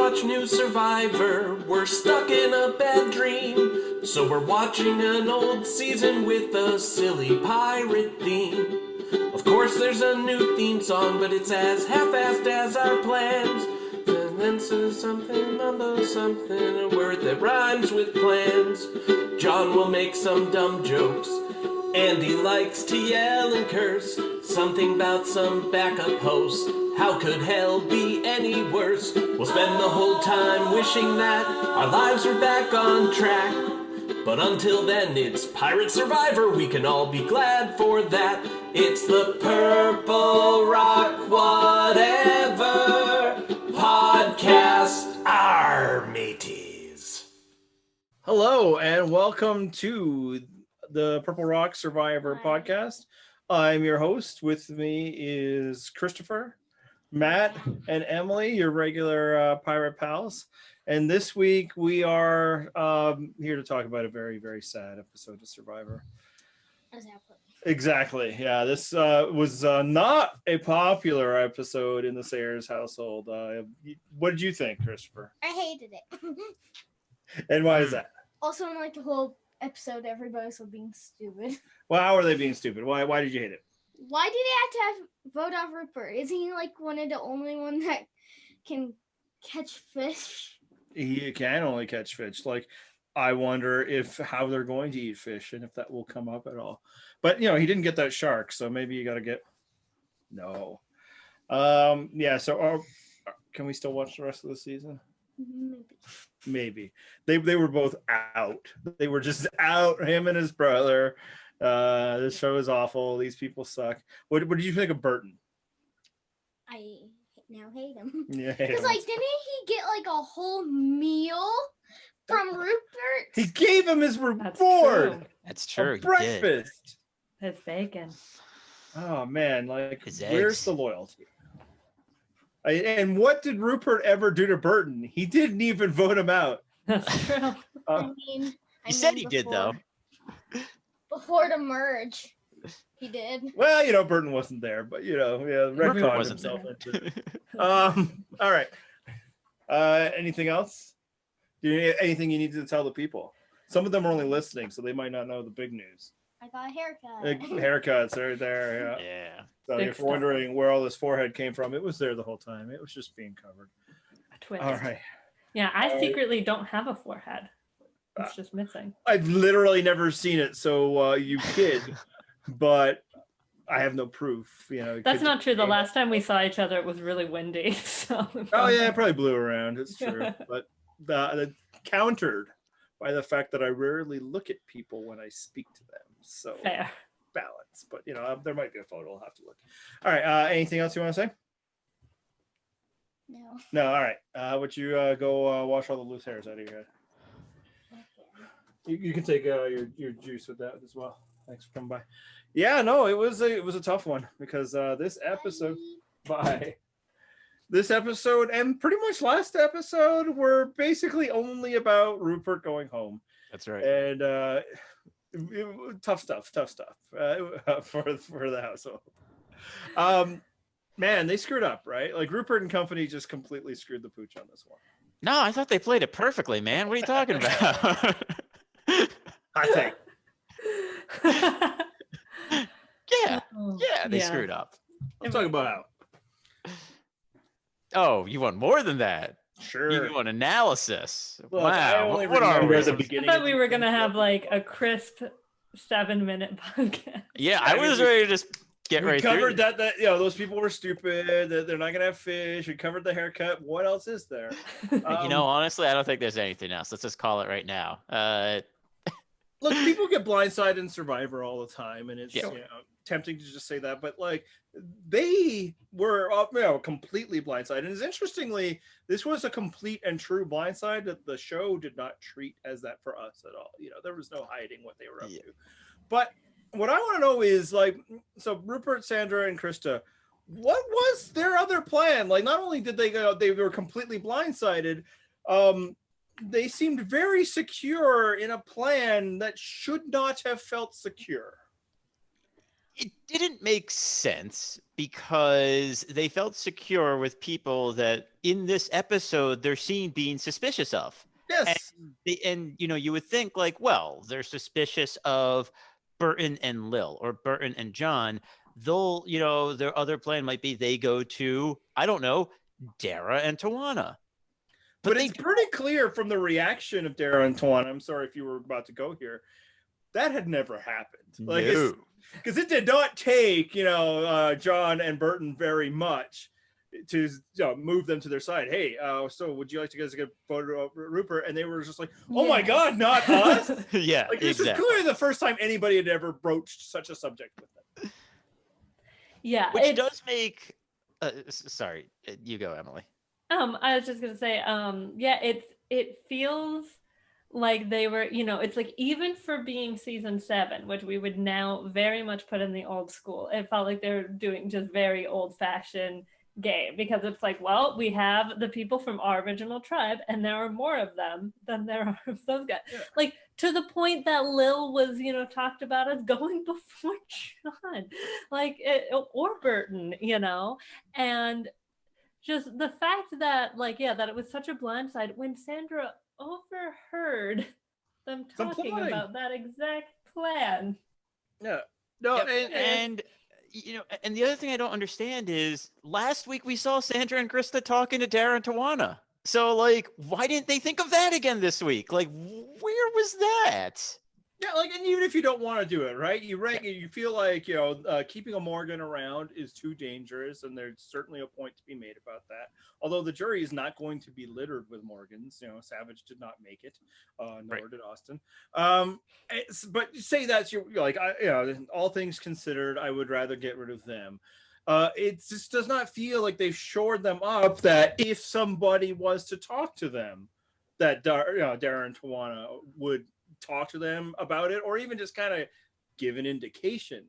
watch new Survivor. We're stuck in a bad dream, so we're watching an old season with a silly pirate theme. Of course there's a new theme song, but it's as half-assed as our plans. And then something, mumbo something, a word that rhymes with plans. John will make some dumb jokes. Andy likes to yell and curse. Something about some backup host. How could hell be any worse? We'll spend the whole time wishing that our lives were back on track. But until then, it's Pirate Survivor. We can all be glad for that. It's the Purple Rock Whatever Podcast, our mateys. Hello, and welcome to the Purple Rock Survivor Podcast. I'm your host. With me is Christopher, Matt, and Emily, your regular pirate pals. And this week we are here to talk about a very, very sad episode of Survivor. Exactly. Yeah, this was not a popular episode in the Sayers household. What did you think, Christopher? I hated it. And why is that? Also, in like the whole episode, everybody was being stupid. Well, how are they being stupid? Why did you hate it? Why did he have to vote off Rupert? Isn't he like one of the only one that can catch fish? He can only catch fish. Like, I wonder how they're going to eat fish and if that will come up at all. But, you know, he didn't get that shark, so maybe you got to get... No. Yeah, so can we still watch the rest of the season? Maybe. They were both out. They were just out, him and his brother. This show is awful. These people suck. What did you think of Burton? I now hate him. Yeah, because like, didn't he get like a whole meal from Rupert? He gave him his reward. That's true. Breakfast. His bacon. Oh man, like his where's eggs. the loyalty? And what did Rupert ever do to Burton? He didn't even vote him out. That's true. He said he did though. Before the merge. He did. Well, you know, Burton wasn't there, but you know, yeah, retconned wasn't himself into it. All right. Anything else? Anything you need to tell the people? Some of them are only listening, so they might not know the big news. I got a haircut. Haircuts right there. Yeah. So Big if you're wondering where all this forehead came from, it was there the whole time. It was just being covered. A twist. All right. Yeah, I secretly don't have a forehead. It's just missing. I've literally never seen it, so you kid, but I have no proof. You know, That's not true. The last time we saw each other, it was really windy. So Oh yeah, it probably blew around. It's true, but countered by the fact that I rarely look at people when I speak to them. So fair. balance, but you know, there might be a photo. I'll have to look. All right. Anything else you want to say? No. No. All right. Would you go wash all the loose hairs out of your head? You can take your juice with that as well. Thanks for coming by. Yeah, no, it was a tough one because this episode and pretty much last episode were basically only about Rupert going home. That's right. And tough stuff for the household. Man, they screwed up, right? Like Rupert and company just completely screwed the pooch on this one. No, I thought they played it perfectly, man. What are you talking about? I think. Yeah, they screwed up. I'm talking about how. Oh, you want more than that? Sure. You want analysis? Look, I Wow. only What are remember we? at the I beginning. thought we were gonna have like a crisp 7-minute podcast. Yeah, I was ready to just get We right through. covered that you know those people were stupid. That they're not gonna have fish. We covered the haircut. What else is there? You know, honestly, I don't think there's anything else. Let's just call it right now. Look, people get blindsided in Survivor all the time, and it's Yeah. you know, tempting to just say that, but like they were completely blindsided. And interestingly, this was a complete and true blindside that the show did not treat as that for us at all. You know, there was no hiding what they were up to. But what I want to know is like, so Rupert, Sandra, and Christa, what was their other plan? Like, not only did they were completely blindsided, they seemed very secure in a plan that should not have felt secure. didn't make sense because they felt secure with people that in this episode they're seen being suspicious of. Yes. And you would think like, well, they're suspicious of Burton and Lil or Burton and John. They'll, their other plan might be they go to, I don't know, Dara and Tawana. But it's pretty clear from the reaction of Dara and Tawana. I'm sorry if you were about to go here. That had never happened. Like, no. Because it did not take, John and Burton very much to move them to their side. Hey, so would you like to guys get a photo of Rupert? And they were just like, oh my God, not us. Yeah, like this exactly. is clearly the first time anybody had ever broached such a subject with them. Yeah, which does make. Sorry, you go, Emily. I was just gonna say, it feels like they were, it's like even for being season 7, which we would now very much put in the old school, it felt like they're doing just very old-fashioned game, because it's like, well, we have the people from our original tribe and there are more of them than there are of those guys. Yeah. Like to the point that Lil was, talked about as going before John, or Burton, and just the fact that that it was such a blindside when Sandra overheard them talking about that exact plan. Yeah. No, and and the other thing I don't understand is last week we saw Sandra and Christa talking to Dara and Tawana. So why didn't they think of that again this week? Where was that? Yeah, and even if you don't want to do it, right? You feel like, keeping a Morgan around is too dangerous, and there's certainly a point to be made about that. Although the jury is not going to be littered with Morgans. Savage did not make it, nor did Austin. But say that's all things considered, I would rather get rid of them. It just does not feel like they've shored them up that if somebody was to talk to them, that Dara and Tawana would talk to them about it, or even just kind of give an indication.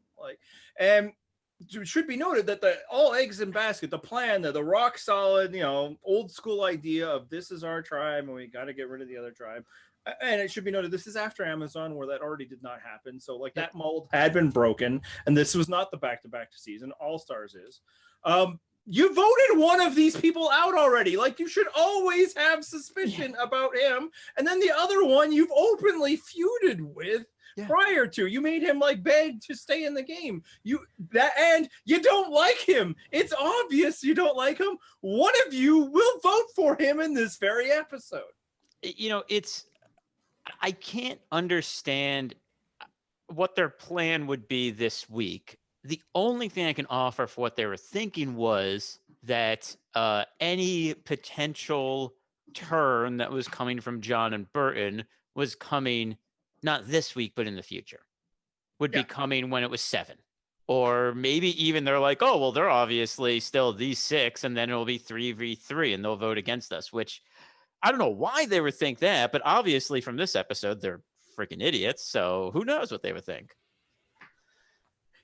And it should be noted that the all eggs in basket, the plan, the rock solid, old school idea of this is our tribe and we got to get rid of the other tribe. And it should be noted, this is after Amazon, where that already did not happen. So that mold had been broken, and this was not the back-to-back season. All Stars is. You voted one of these people out already. You should always have suspicion about him. And then the other one you've openly feuded with prior to. You made him beg to stay in the game. And you don't like him. It's obvious you don't like him. One of you will vote for him in this very episode. I can't understand what their plan would be this week. The only thing I can offer for what they were thinking was that any potential turn that was coming from John and Burton was coming not this week, but in the future. Would be coming when it was 7. Or maybe even they're like, oh, well, they're obviously still these 6, and then it'll be 3v3, and they'll vote against us, which I don't know why they would think that, but obviously from this episode, they're freaking idiots, so who knows what they would think.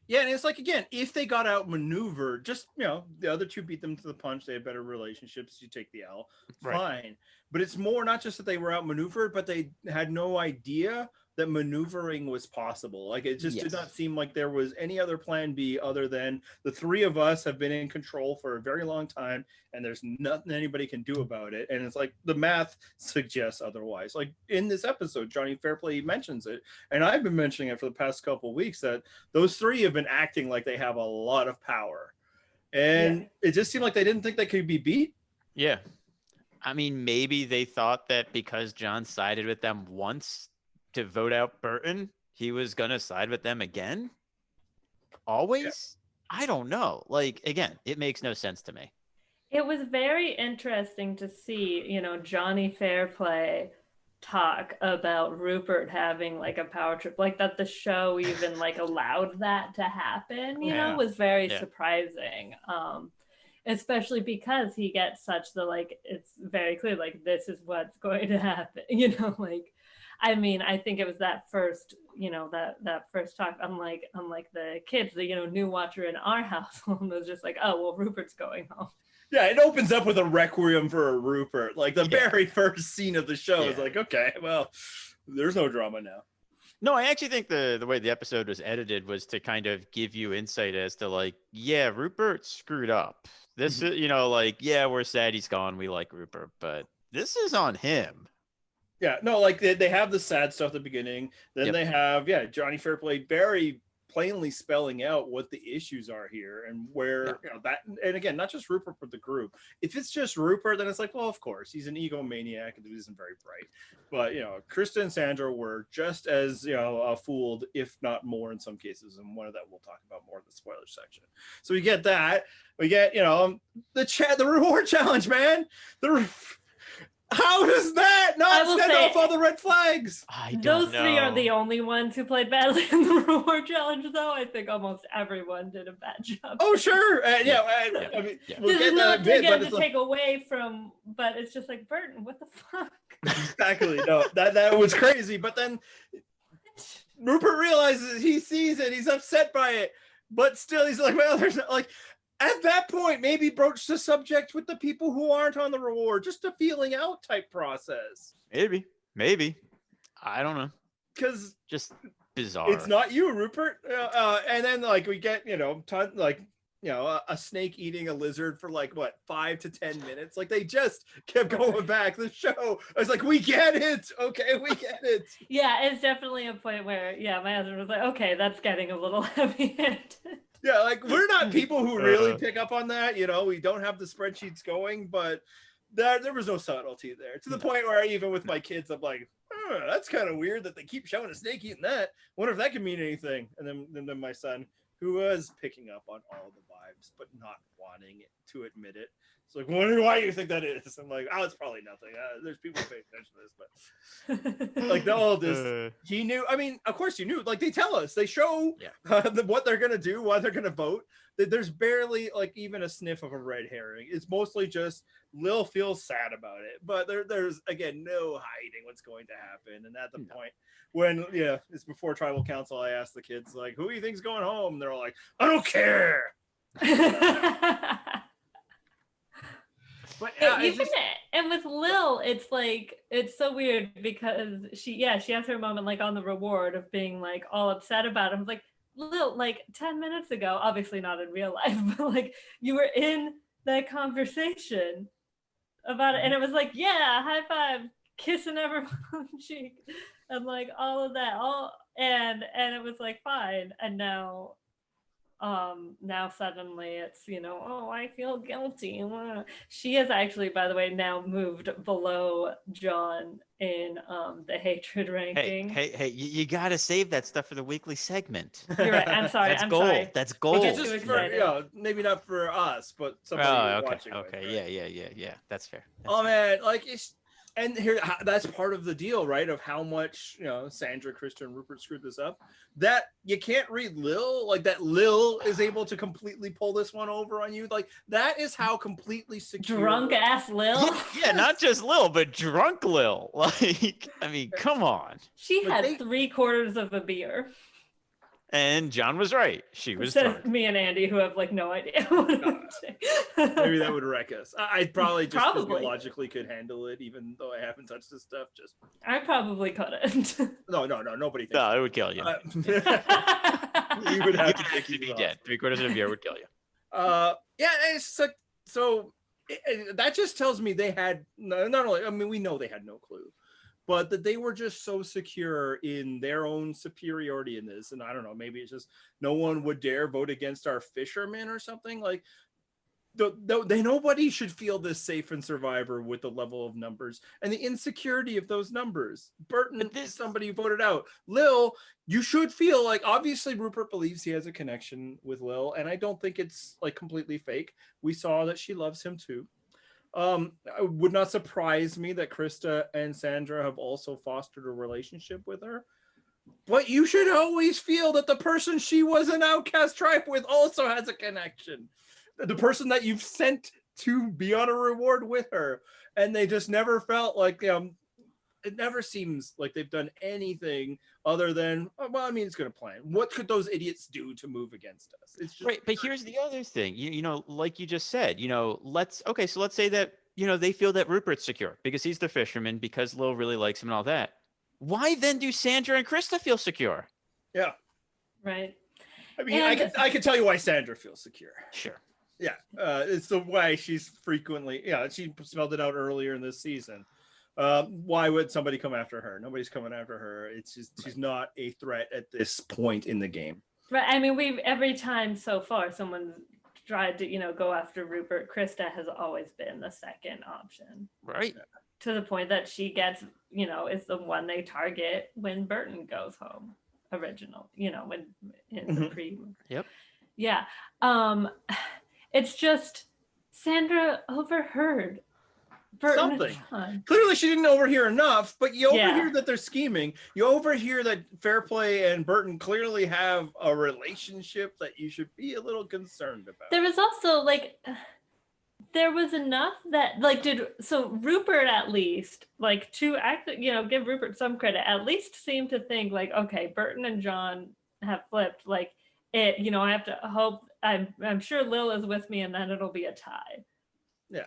Yeah, and it's again, if they got outmaneuvered, just, the other two beat them to the punch, they had better relationships, you take the L, fine. But it's more not just that they were outmaneuvered, but they had no idea that maneuvering was possible. It just did not seem like there was any other plan B other than the three of us have been in control for a very long time, and there's nothing anybody can do about it. And it's the math suggests otherwise. In this episode, Johnny Fairplay mentions it, and I've been mentioning it for the past couple of weeks, that those three have been acting like they have a lot of power. And it just seemed like they didn't think they could be beat. Yeah. I mean, maybe they thought that because John sided with them once to vote out Burton, he was going to side with them again? Always? Yeah. I don't know. Again, it makes no sense to me. It was very interesting to see, Johnny Fairplay talk about Rupert having a power trip, that the show even allowed that to happen, was very surprising. Especially because he gets such it's very clear, this is what's going to happen, I mean, I think it was that first, that first talk, unlike the kids, the new watcher in our household was just oh, well, Rupert's going home. Yeah, it opens up with a requiem for a Rupert. The very first scene of the show is okay, well, there's no drama now. No, I actually think the way the episode was edited was to kind of give you insight as to like, yeah, Rupert screwed up. This is, like, yeah, we're sad he's gone. We like Rupert, but this is on him. Yeah, no, like they have the sad stuff at the beginning. Then they have, Johnny Fairplay very plainly spelling out what the issues are here and where, that, and again, not just Rupert, but the group. If it's just Rupert, then it's like, well, of course, he's an egomaniac and he isn't very bright. But, Christa and Sandra were just as, fooled, if not more in some cases. And one of that we'll talk about more in the spoiler section. So we get that. We get, the reward challenge, man. How does that not send off all the red flags? Those three are the only ones who played badly in the reward challenge, though. I think almost everyone did a bad job. Oh, sure. I mean, we'll this is not to take away from, but it's just like, Burton, what the fuck? Exactly. No, that was crazy. But then Rupert realizes, he sees it, he's upset by it, but still he's like, well, there's not, like, at that point, maybe broach the subject with the people who aren't on the reward, just a feeling out type process. Maybe. I don't know. Because just bizarre. It's not you, Rupert. And then like we get, a snake eating a lizard for like 5 to 10 minutes. Like they just kept going back. The show, I was like, we get it. Okay, we get it. Yeah, it's definitely a point where, my husband was like, okay, that's getting a little heavy-handed. Yeah, like we're not people who really pick up on that. We don't have the spreadsheets going, but there was no subtlety there. To the point where even with my kids, I'm like, that's kind of weird that they keep showing a snake eating that. Wonder if that can mean anything. And then my son, who was picking up on all the vibes, but not wanting to admit it. It's like, wondering why you think that is. I'm like, it's probably nothing. There's people paying attention to this, but like all this, he knew. I mean, of course you knew. Like they tell us, they show what they're gonna do, why they're gonna vote. There's barely like even a sniff of a red herring. It's mostly just Lil feels sad about it, but there's again no hiding what's going to happen. And at the point when it's before tribal council, I asked the kids like, who do you think's going home? They're all like, I don't care. But and with Lil, it's like it's so weird because she has her moment like on the reward of being like all upset about him. Like Lil, like 10 minutes ago, obviously not in real life, but like you were in that conversation about it, and it was like, high five, kissing everyone on the cheek, and like all of that, and it was like fine, and now suddenly it's I feel guilty. She has actually, by the way, now moved below John in the hatred ranking. Hey, you gotta save that stuff for the weekly segment. You're right. I'm sorry. That's I'm gold. sorry. That's gold. Just for, maybe not for us, but somebody watching. Okay. Right? Yeah. That's fair. Man, like and here, that's part of the deal, right? Of how much, Sandra, Christa, and Rupert screwed this up. That you can't read Lil, like that Lil is able to completely pull this one over on you. Like that is how completely secure. Drunk ass Lil. Yeah, not just Lil, but drunk Lil. Like, I mean, come on. She had 3/4 of a beer. And John was right. She was Instead drunk. of me and Andy, who have like no idea what I'm saying. Maybe that would wreck us. I probably just physiologically could handle it, even though I haven't touched this stuff. I probably couldn't. No, nobody thinks. No, it would kill you. You would have to be dead. 3/4 of a beer would kill you. It's like so. That just tells me they had not only. I mean, we know they had no clue. But that they were just so secure in their own superiority in this. And I don't know, maybe it's just no one would dare vote against our fishermen or something. Like, nobody should feel this safe in Survivor with the level of numbers and the insecurity of those numbers. Burton is somebody who voted out. Lil, you should feel like, obviously Rupert believes he has a connection with Lil. And I don't think it's like completely fake. We saw that she loves him too. It would not surprise me that Christa and Sandra have also fostered a relationship with her. But you should always feel that the person she was an outcast tribe with also has a connection. The person that you've sent to be on a reward with her. And they just never felt like, it never seems like they've done anything other than, it's going to plan. What could those idiots do to move against us? It's just right. But here's the other thing, like you just said, let's say that, they feel that Rupert's secure because he's the fisherman, because Lil really likes him and all that. why then do Sandra and Christa feel secure? Yeah. Right. I mean, I can tell you why Sandra feels secure. Sure. Yeah, it's the way she's frequently. Yeah, she spelled it out earlier in this season. Why would somebody come after her? Nobody's coming after her. It's just she's not a threat at this point in the game. Right. I mean, every time so far someone's tried to, go after Rupert, Christa has always been the second option. Right. To the point that she gets, is the one they target when Burton goes home. Original, when in the pre. Yep. Yeah. It's just Sandra overheard Burton and Something. John. Clearly, she didn't overhear enough, but you overhear that they're scheming. You overhear that Fairplay and Burton clearly have a relationship that you should be a little concerned about. There was also there was enough that Rupert at least to act, give Rupert some credit, at least seemed to think okay, Burton and John have flipped. I have to hope. I'm sure Lil is with me, and then it'll be a tie. Yeah.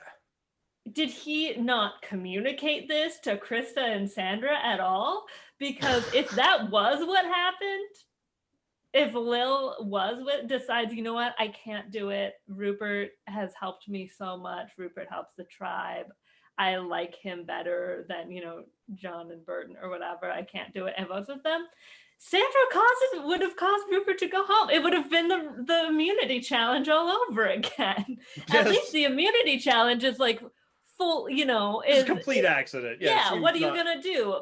Did he not communicate this to Christa and Sandra at all? Because if that was what happened, if Lil decides, you know what, I can't do it. Rupert has helped me so much. Rupert helps the tribe. I like him better than, John and Burton or whatever. I can't do it. And votes with them. Sandra would have caused Rupert to go home. It would have been the immunity challenge all over again. Yes. At least the immunity challenge is full, it's a complete accident. Yeah, what are you gonna do?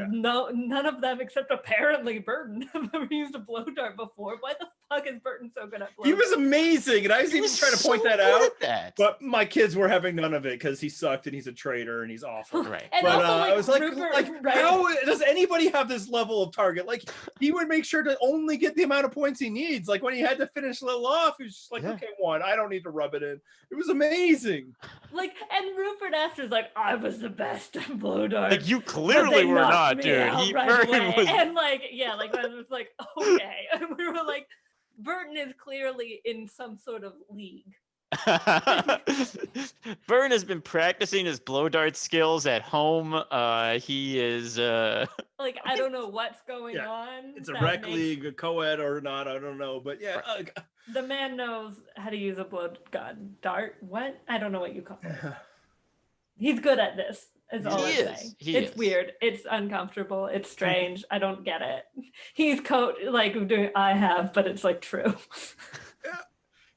No, none of them except apparently Burton have ever used a blow dart before. Why the fuck is Burton so good at blow? He was amazing, and I was even trying to point that out. But my kids were having none of it because he sucked and he's a traitor and he's awful. Right. And but also, I was Rupert, how does anybody have this level of target? He would make sure to only get the amount of points he needs. When he had to finish Lil off, he was just okay, one, I don't need to rub it in. It was amazing. And Rupert after is I was the best at blow darts. You clearly were not, dude. He right very away. was. And I was okay. And we were Burton is clearly in some sort of league. Burton has been practicing his blow dart skills at home. He is I don't know what's going on. It's a rec league, a co-ed or not, I don't know, but yeah. The man knows how to use a blow dart. What? I don't know what you call it. He's good at this. Is all I'm saying. It's weird. It's uncomfortable. It's strange. I don't get it. He's doing I have, but it's true. Yeah.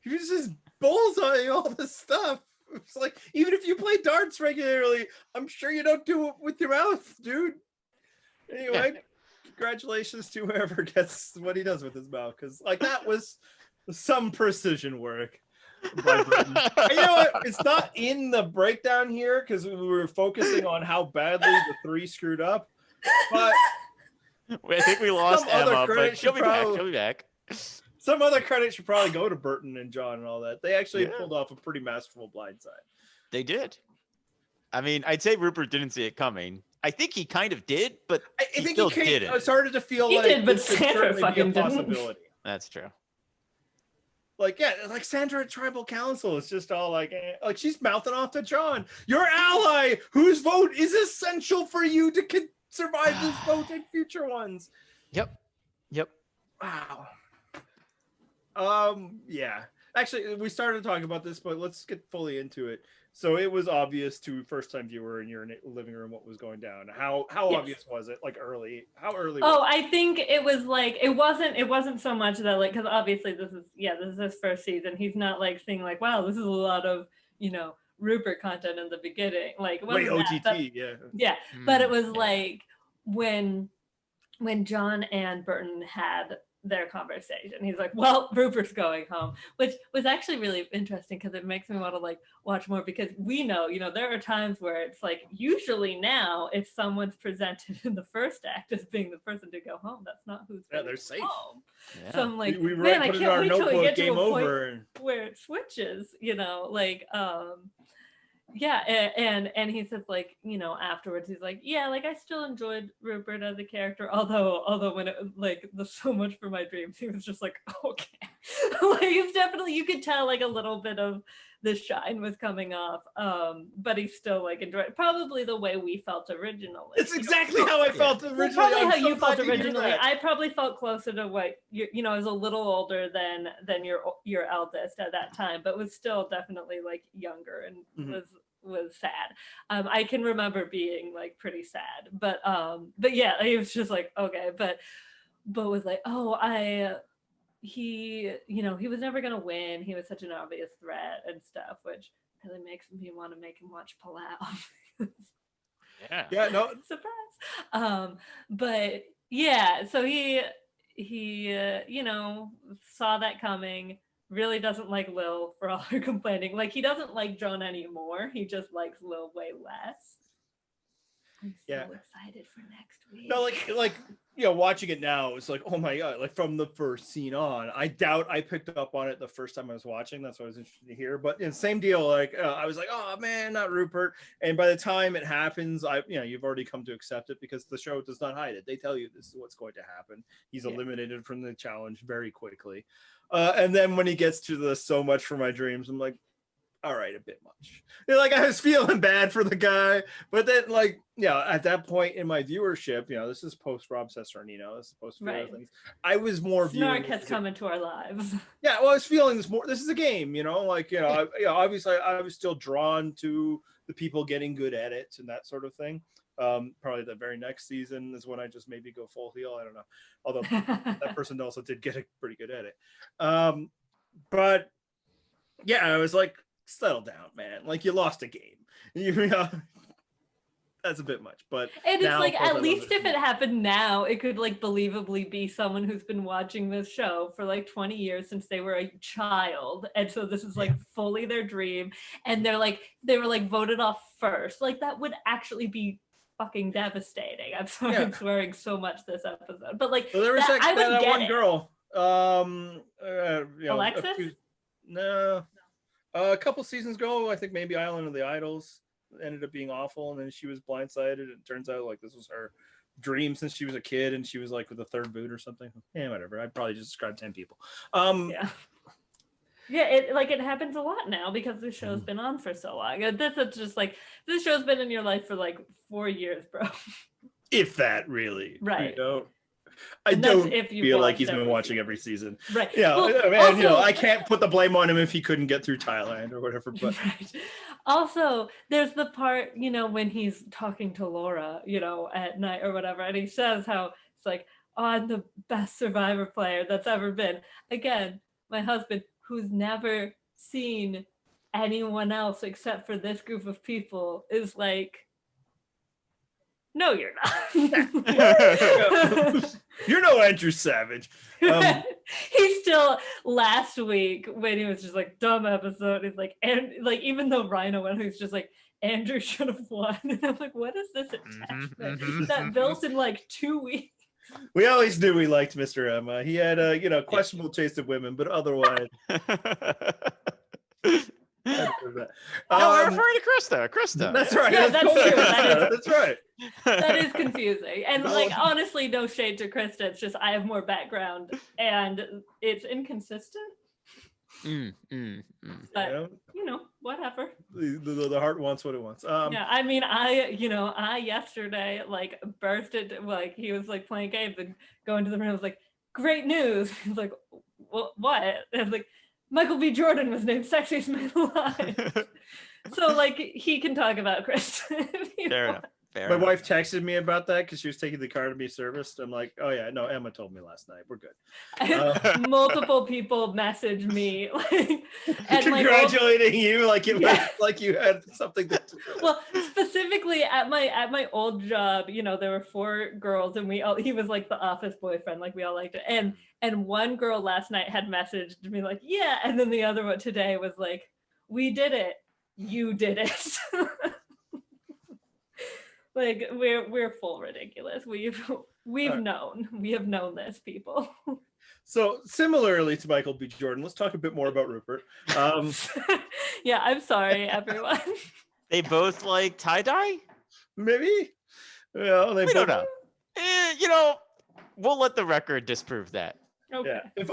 He was just bullseyeing all this stuff. It's even if you play darts regularly, I'm sure you don't do it with your mouth, dude. Anyway, congratulations to whoever gets what he does with his mouth, because that was some precision work. By Burton. You know what? It's not in the breakdown here because we were focusing on how badly the three screwed up. But I think we lost Emma, but she'll be back. She'll be back. Some other credit should probably go to Burton and John and all that. They actually pulled off a pretty masterful blindside. They did. I mean, I'd say Rupert didn't see it coming. I think he kind of did, but I think he did it. Started to feel he did, but this could Sandra fucking be a possibility. That's true. Sandra at Tribal Council is just all she's mouthing off to John, your ally, whose vote is essential for you to survive this vote and future ones. Yep. Wow. Yeah. Actually, we started talking about this, but let's get fully into it. So it was obvious to first-time viewer in your living room what was going down. How obvious was it? Early? How early? I think it was it wasn't so much that because obviously this is his first season. He's not seeing wow, this is a lot of Rupert content in the beginning. Wait, OTT, yeah. But it was when John and Burton had their conversation, he's well, Rupert's going home, which was actually really interesting because it makes me want to watch more, because we know there are times where it's usually now if someone's presented in the first act as being the person to go home, that's not who's they're safe home. Yeah. So I'm we man, I can't wait till we get to a point over. where it switches, yeah, and he says afterwards he's I still enjoyed Rupert as a character, although when it was so much for my dreams, he was just okay. It's definitely, you could tell a little bit of the shine was coming off. But he still like enjoyed it. Probably the way we felt originally. It's exactly how I felt originally. Probably I'm how so you felt glad to hear originally. that. I probably felt closer to what I was a little older than your eldest at that time, but was still definitely like younger and was sad. I can remember being like pretty sad, but yeah, it was just like okay, but was like, he was never gonna win. He was such an obvious threat and stuff, which really makes me want to make him watch Palau. Yeah, no. Surprise. But yeah, so he saw that coming. Really doesn't like Lil for all her complaining. Like he doesn't like John anymore. He just likes Lil way less. I'm so excited for next week. No, like watching it now, it's like, oh my god, like from the first scene on. I doubt I picked up on it the first time I was watching. That's what I was interested to hear. But same deal. Like I was like, oh man, not Rupert. And by the time it happens, you've already come to accept it because the show does not hide it. They tell you this is what's going to happen. He's eliminated from the challenge very quickly. And then when he gets to the so much for my dreams, I'm like, all right, a bit much. Like I was feeling bad for the guy, but then at that point in my viewership, this is post Rob Cesternino, this is post things. I was more Snark has come into our lives. Yeah, well, I was feeling this more. This is a game, obviously I was still drawn to the people getting good at it and that sort of thing. Probably the very next season is when I just maybe go full heel. I don't know. Although that person also did get pretty good at it. But yeah, I was like, settle down, man. Like you lost a game. That's a bit much. But and it's like at least if it happened now, it could like believably be someone who's been watching this show for like 20 years since they were a child, and so this is like fully their dream, and they were like voted off first. Like that would actually be fucking devastating. I'm sorry, I'm swearing so much this episode, but like there was that one girl. Alexis? A couple seasons ago, I think maybe Island of the Idols ended up being awful, and then she was blindsided. And it turns out like this was her dream since she was a kid, and she was like with the third boot or something. Yeah, whatever. I probably just described 10 people. It happens a lot now because the show's been on for so long. That's just like this show's been in your life for like 4 years, bro. If that really, right? I don't feel like he's been watching every season. Right. Yeah. Also, I can't put the blame on him if he couldn't get through Thailand or whatever. But right. Also, there's the part, when he's talking to Laura, at night or whatever, and he says how it's like, oh, I'm the best Survivor player that's ever been. Again, my husband, who's never seen anyone else except for this group of people, is like, no, you're not. You're no Andrew Savage. He's still last week when he was just like dumb episode. He's like, and like even though Rhino went, who's just like Andrew should have won, and I'm like, what is this attachment that built in like 2 weeks? We always knew we liked Mr. Emma. He had a questionable taste of women, but otherwise. We're referring to Christa. That's right. Yeah, that's true. That's right. That is confusing. And honestly, no shade to Christa. It's just I have more background and it's inconsistent. But whatever. The heart wants what it wants. I mean, I yesterday like burst it, like he was like playing games and going to the room. I was like, great news. He's like, what? And I was like, Michael B. Jordan was named Sexiest Man Alive. So like he can talk about Christa. Fair enough. My wife texted me about that because she was taking the car to be serviced. I'm like, oh yeah, no, Emma told me last night. We're good. Multiple people messaged me like and congratulating you, like it was like you had something to do. Well, specifically at my old job, there were 4 girls and he was like the office boyfriend, like we all liked it. And one girl last night had messaged me like, yeah, and then the other one today was like, we did it. You did it. Like we're full ridiculous. We have known this, people. So similarly to Michael B. Jordan, let's talk a bit more about Rupert. Yeah, I'm sorry, everyone. They both like tie-dye? Maybe. Yeah, we don't know. We'll let the record disprove that. Okay. Yeah, if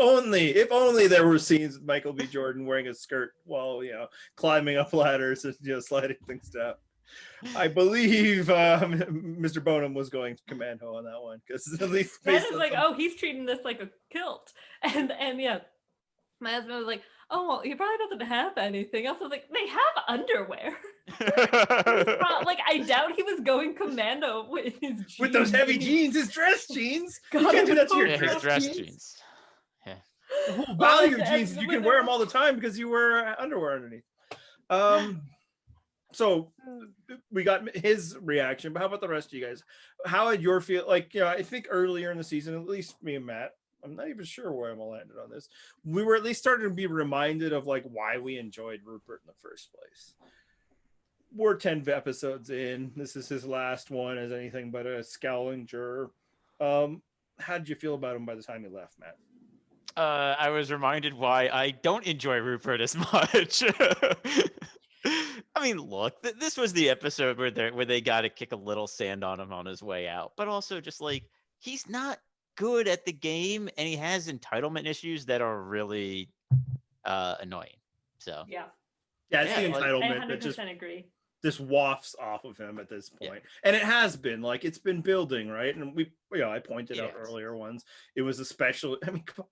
only there were scenes of Michael B. Jordan wearing a skirt while climbing up ladders and sliding things down. I believe Mr. Bonham was going to commando on that one because at least That based is on like, some- oh, he's treating this like a kilt, and yeah, my husband was like, oh, well, he probably doesn't have anything else. I was like, they have underwear. Like, I doubt he was going commando with his jeans. with those heavy and he- jeans, his dress jeans. You God, can't do that to your Yeah, his dress, dress jeans. jeans. Yeah. The whole Well, value and- of jeans is and you with can wear the- them all the time because you wear underwear underneath. So we got his reaction, but how about the rest of you guys? How had your feel? Like, I think earlier in the season, at least me and Matt, I'm not even sure where I'm landed on this. We were at least starting to be reminded of like why we enjoyed Rupert in the first place. We're 10 episodes in. This is his last one as anything but a scowling juror. How did you feel about him by the time he left, Matt? I was reminded why I don't enjoy Rupert as much. I mean, look, this was the episode where they got to kick a little sand on him on his way out, but also just like he's not good at the game, and he has entitlement issues that are really annoying. So Yeah, It's Yeah, the like- I entitlement that 100% agree. just wafts off of him at this Yeah. point. And it has been like it's been building, right? And I pointed out Yes. earlier ones. It was a special. I mean, come on.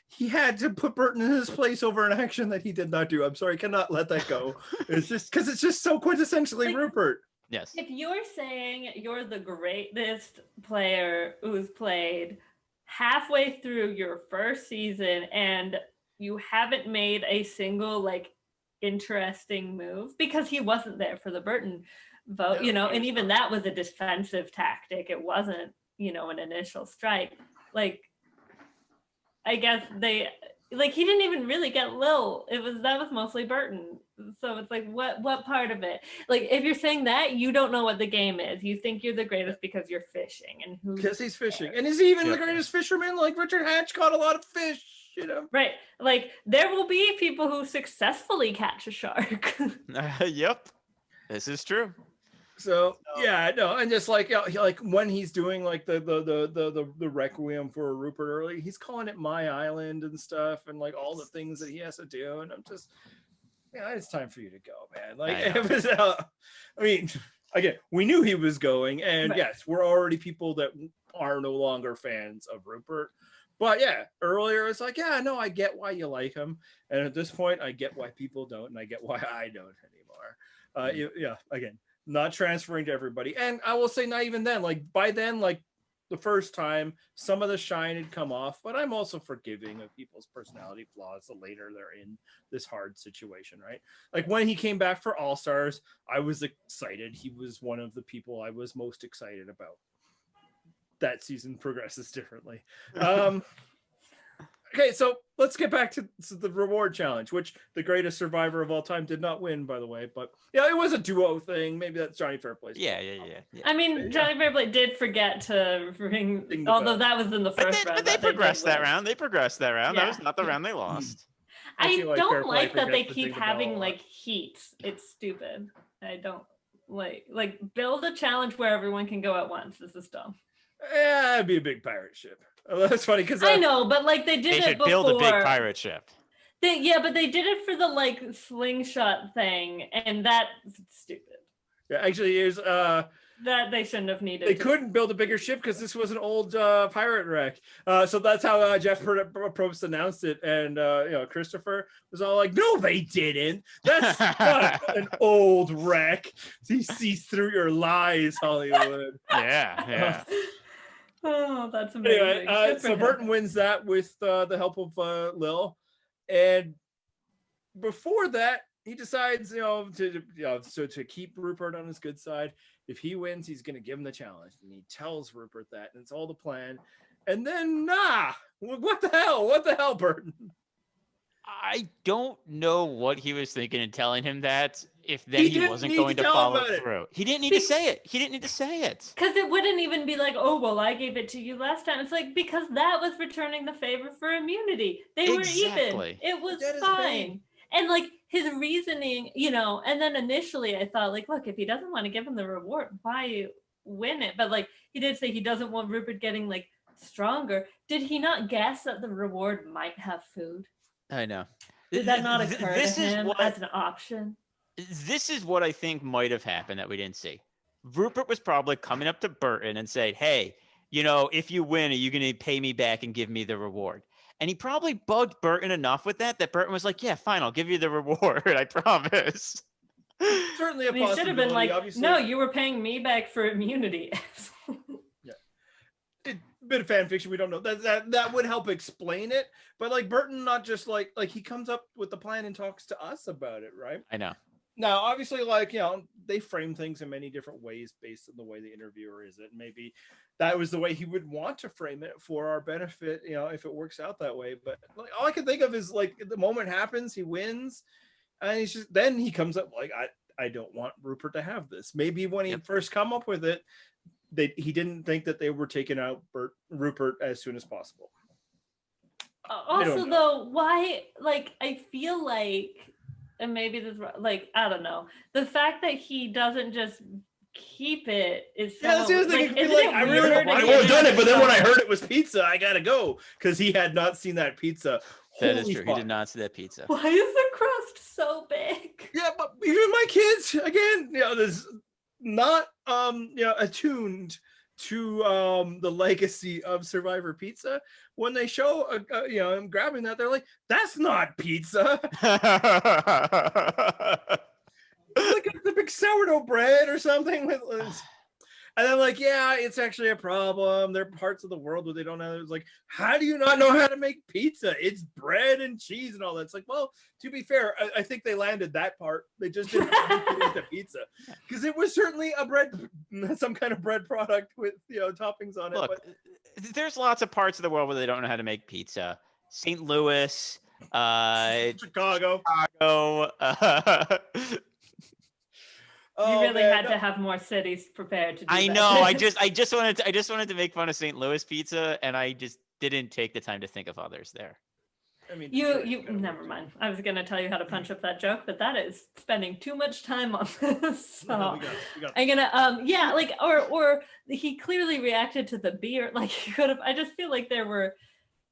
He had to put Burton in his place over an action that he did not do. I'm sorry, cannot let that go. It's just because it's just so quintessentially Like- Rupert. yes, If you're saying you're the greatest player who's played halfway through your first season and you haven't made a single like interesting move because he wasn't there for the Burton vote, No, and he even was that was a defensive tactic. It wasn't, an initial strike. Like, I guess they he didn't even really get Lil. That was mostly Burton. So it's like, what part of it? Like, if you're saying that, you don't know what the game is. You think you're the greatest because you're fishing, and who? Because he's fishing. And is he even the Yep. greatest fisherman? Like Richard Hatch caught a lot of fish, Right. Like, there will be people who successfully catch a shark. yep, this is true. So and just like like when he's doing like the requiem for Rupert early, he's calling it My Island and stuff, and like all the things that he has to do, and I'm just, it's time for you to go, man. Like I know. it was, I mean, again, we knew he was going, and Right. yes, we're already people that are no longer fans of Rupert. But earlier it's like, no, I get why you like him, and at this point, I get why people don't, and I get why I don't anymore. Again, not transferring to everybody, and I will say, not even then. Like by then, like the first time, some of the shine had come off, but I'm also forgiving of people's personality flaws the later they're in this hard situation, right? Like when he came back for All Stars, I was excited. He was one of the people I was most excited about. That season progresses differently. Okay, so let's get back to the reward challenge, which the greatest survivor of all time did not win, by the way. But it was a duo thing. Maybe that's Johnny Fairplay's. Yeah. I mean, Johnny Fairplay did forget to Ding ring, the although bell. that was in the first round. But they did progressed that win. round. They progressed that round. That Yeah. was not the round they lost. I feel like don't Fairplay like that they forgets to keep ding the bell having a lot. like heats. It's stupid. I don't like build a challenge where everyone can go at once. This is dumb. Yeah, it'd be a big pirate ship. That's funny because I know, but like they did They it should before. build a big pirate ship. But they did it for the like slingshot thing, and that's stupid. actually, here's That they shouldn't have needed. they to. couldn't build a bigger ship because this was an old pirate wreck. So that's how Jeff Probst announced it, and Christopher was all like, "No, they didn't. That's not an old wreck. He sees through your lies, Hollywood." Yeah. Oh, that's amazing. Anyway, Good for so him. Burton wins that with the help of Lil, and before that, he decides, to keep Rupert on his good side. If he wins, he's going to give him the challenge, and he tells Rupert that, and it's all the plan. And then, what the hell, Burton? I don't know what he was thinking in telling him that. If then He he, didn't wasn't need going to to tell him follow about it. through. He didn't need to say it. He didn't need to say it. Because it wouldn't even be like, oh, well, I gave it to you last time. It's like, because that was returning the favor for immunity. They were even. Exactly. It was That is fine. vague. And like his reasoning, and then initially I thought, like, look, if he doesn't want to give him the reward, why win it? But like he did say he doesn't want Rupert getting like stronger. Did he not guess that the reward might have food? I know. Did that not occur to This is him what as an option? this is what I think might have happened that we didn't see. Rupert was probably coming up to Burton and said, "Hey, if you win, are you going to pay me back and give me the reward?" And he probably bugged Burton enough with that Burton was like, "Yeah, fine, I'll give you the reward. I promise." Certainly a And he should have been possibility. like, Obviously, "No, you were paying me back for immunity." bit of fan fiction. We don't know that would help explain it. But like Burton, not just like he comes up with the plan and talks to us about it, right? I know. Now, obviously, they frame things in many different ways based on the way the interviewer is it. Maybe that was the way he would want to frame it for our benefit, if it works out that way. But like, all I can think of is like the moment happens, he wins, and then he comes up like, I don't want Rupert to have this. Maybe when he first come up with it, he didn't think that they were taking out Rupert as soon as possible. Also, though, why? Like, I feel like, and maybe this, like, I don't know, the fact that he doesn't just keep it is that's the other thing. I would weird have done it, but then when I heard it was pizza, I gotta go because he had not seen that pizza. That is true. He did not see that pizza. Why is the crust so big? Yeah, but even my kids, again, there's not attuned to the legacy of Survivor Pizza. When they show him grabbing that, they're like, "That's not pizza." Like the big sourdough bread or something with. And then like, yeah, it's actually a problem. There are parts of the world where they don't know. It's like, how do you not know how to make pizza? It's bread and cheese and all that. It's like, well, to be fair, I think they landed that part. They just didn't put it into pizza because it was certainly a bread, some kind of bread product with toppings on it. Look, there's lots of parts of the world where they don't know how to make pizza. St. Louis, Chicago. You really had to have more cities prepared to do that. I know. I just wanted to make fun of St. Louis pizza, and I just didn't take the time to think of others there. I mean, you never mind. I was gonna tell you how to punch up that joke, but that is spending too much time on this. So we got I'm gonna or he clearly reacted to the beer. Like he could have. I just feel like there were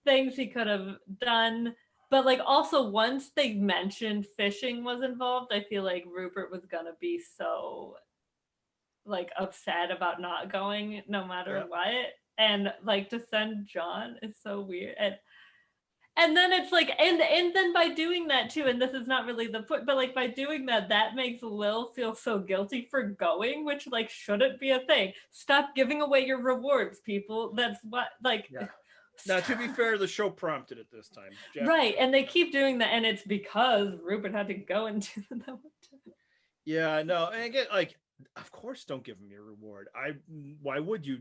things he could have done. But like also once they mentioned fishing was involved, I feel like Rupert was gonna be so like upset about not going no matter what. And like to send John is so weird. And then it's like and then by doing that too, and this is not really the point, but like by doing that makes Lil feel so guilty for going, which like shouldn't be a thing. Stop giving away your rewards, people. That's what like Now, to be fair, the show prompted it this time. Jeff. Right, and they keep doing that, and it's because Rupert had to go into that. Yeah, no, and again, like, of course, don't give him your reward. Why would you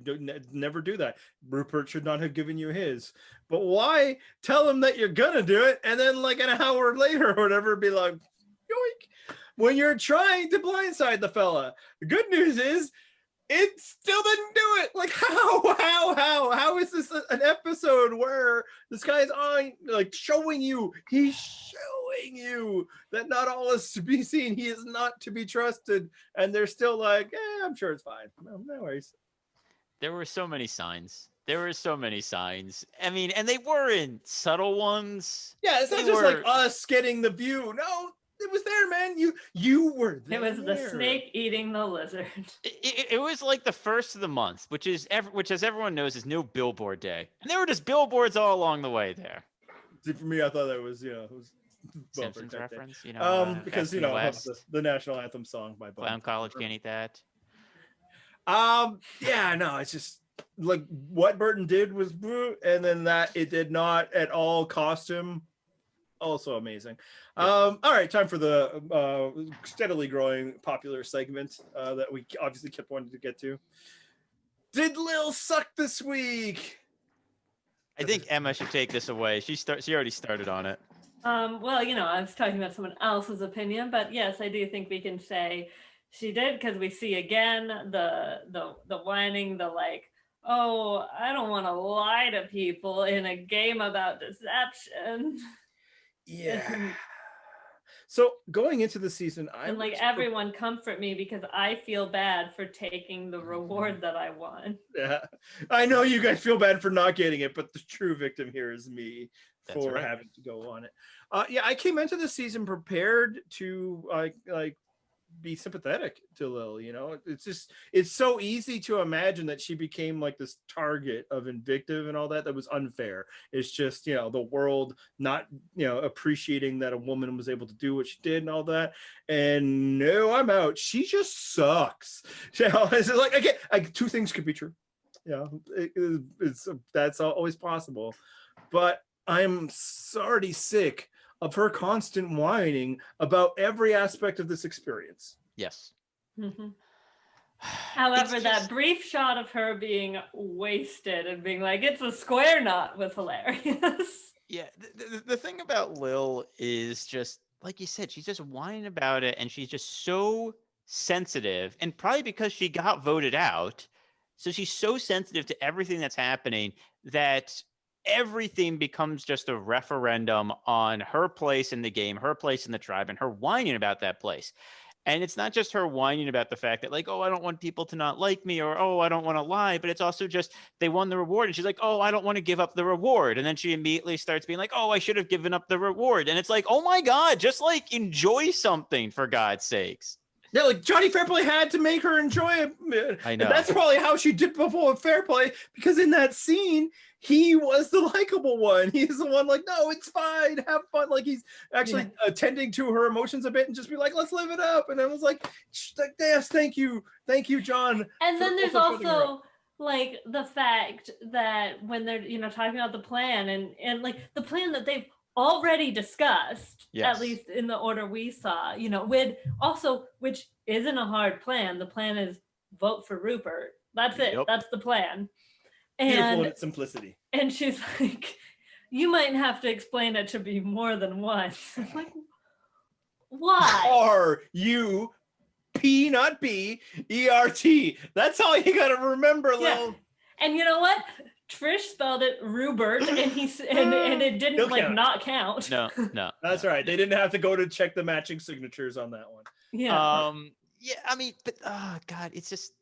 never do that? Rupert should not have given you his. But why tell him that you're gonna do it, and then like an hour later or whatever, be like, yoink, when you're trying to blindside the fella. The good news is, it still didn't do it. Like how is this an episode where this guy's on like showing you that not all is to be seen, he is not to be trusted, and they're still like, I'm sure it's fine. No worries. There were so many signs. I mean, and they weren't subtle ones. Yeah, it's not just like us getting the view. No, it was there, man. You were there. It was the snake eating the lizard. It was like the first of the month, which as everyone knows is no billboard day, and there were just billboards all along the way there. See, for me, I thought that was it was Simpsons reference, because the national anthem song by Clown College can't eat that. It's just like what Burton did was, and then that it did not at all cost him. Also amazing. All right, time for the steadily growing popular segment that we obviously kept wanting to get to. Did Lil suck this week? I think Emma should take this away. She already started on it. Well, I was talking about someone else's opinion, but yes, I do think we can say she did, because we see again the whining, the like, oh, I don't want to lie to people in a game about deception. Yeah. So going into the season, And like everyone comfort me because I feel bad for taking the reward that I won. Yeah, I know you guys feel bad for not getting it, but the true victim here is me for having to go on it. Yeah, I came into the season prepared to like be sympathetic to Lil. You know, it's so easy to imagine that she became like this target of Invictive and all that. That was unfair. It's just, you know, the world not, you know, appreciating that a woman was able to do what she did and all that. And no, I'm out. She just sucks. You know, it's like, again, two things could be true. Yeah, that's always possible, but I'm already sick of her constant whining about every aspect of this experience. Yes. Mm-hmm. However, that brief shot of her being wasted and being like, it's a square knot was hilarious. Yeah, the thing about Lil is just, like you said, she's just whining about it, and she's just so sensitive, and probably because she got voted out, so she's so sensitive to everything that's happening that everything becomes just a referendum on her place in the game, her place in the tribe, and her whining about that place. And it's not just her whining about the fact that, like, oh, I don't want people to not like me, or, oh, I don't want to lie, but it's also just they won the reward. And she's like, oh, I don't want to give up the reward. And then she immediately starts being like, oh, I should have given up the reward. And it's like, oh my God, just like enjoy something, for God's sakes. Yeah, like Johnny Fairplay had to make her enjoy it. I know. And that's probably how she did before Fairplay, because in that scene, he was the likable one. He's the one like, no, it's fine, have fun. Like he's actually attending to her emotions a bit and just be like, let's live it up. And I was like, yes, thank you, John. And then there's also like the fact that when they're, you know, talking about the plan and like the plan that they've already discussed, at least in the order we saw, you know, with also, which isn't a hard plan. The plan is vote for Rupert. That's it. Yep. That's the plan. Beautiful in its simplicity. And she's like, you might have to explain it to me more than once. I'm like, why? R-U-P, not B-E-R-T. That's all you got to remember, Lil. And you know what? Trish spelled it Rupert, and and it didn't like count. Not count. No. That's right. They didn't have to go to check the matching signatures on that one. Yeah. Yeah. I mean, but oh God, it's just.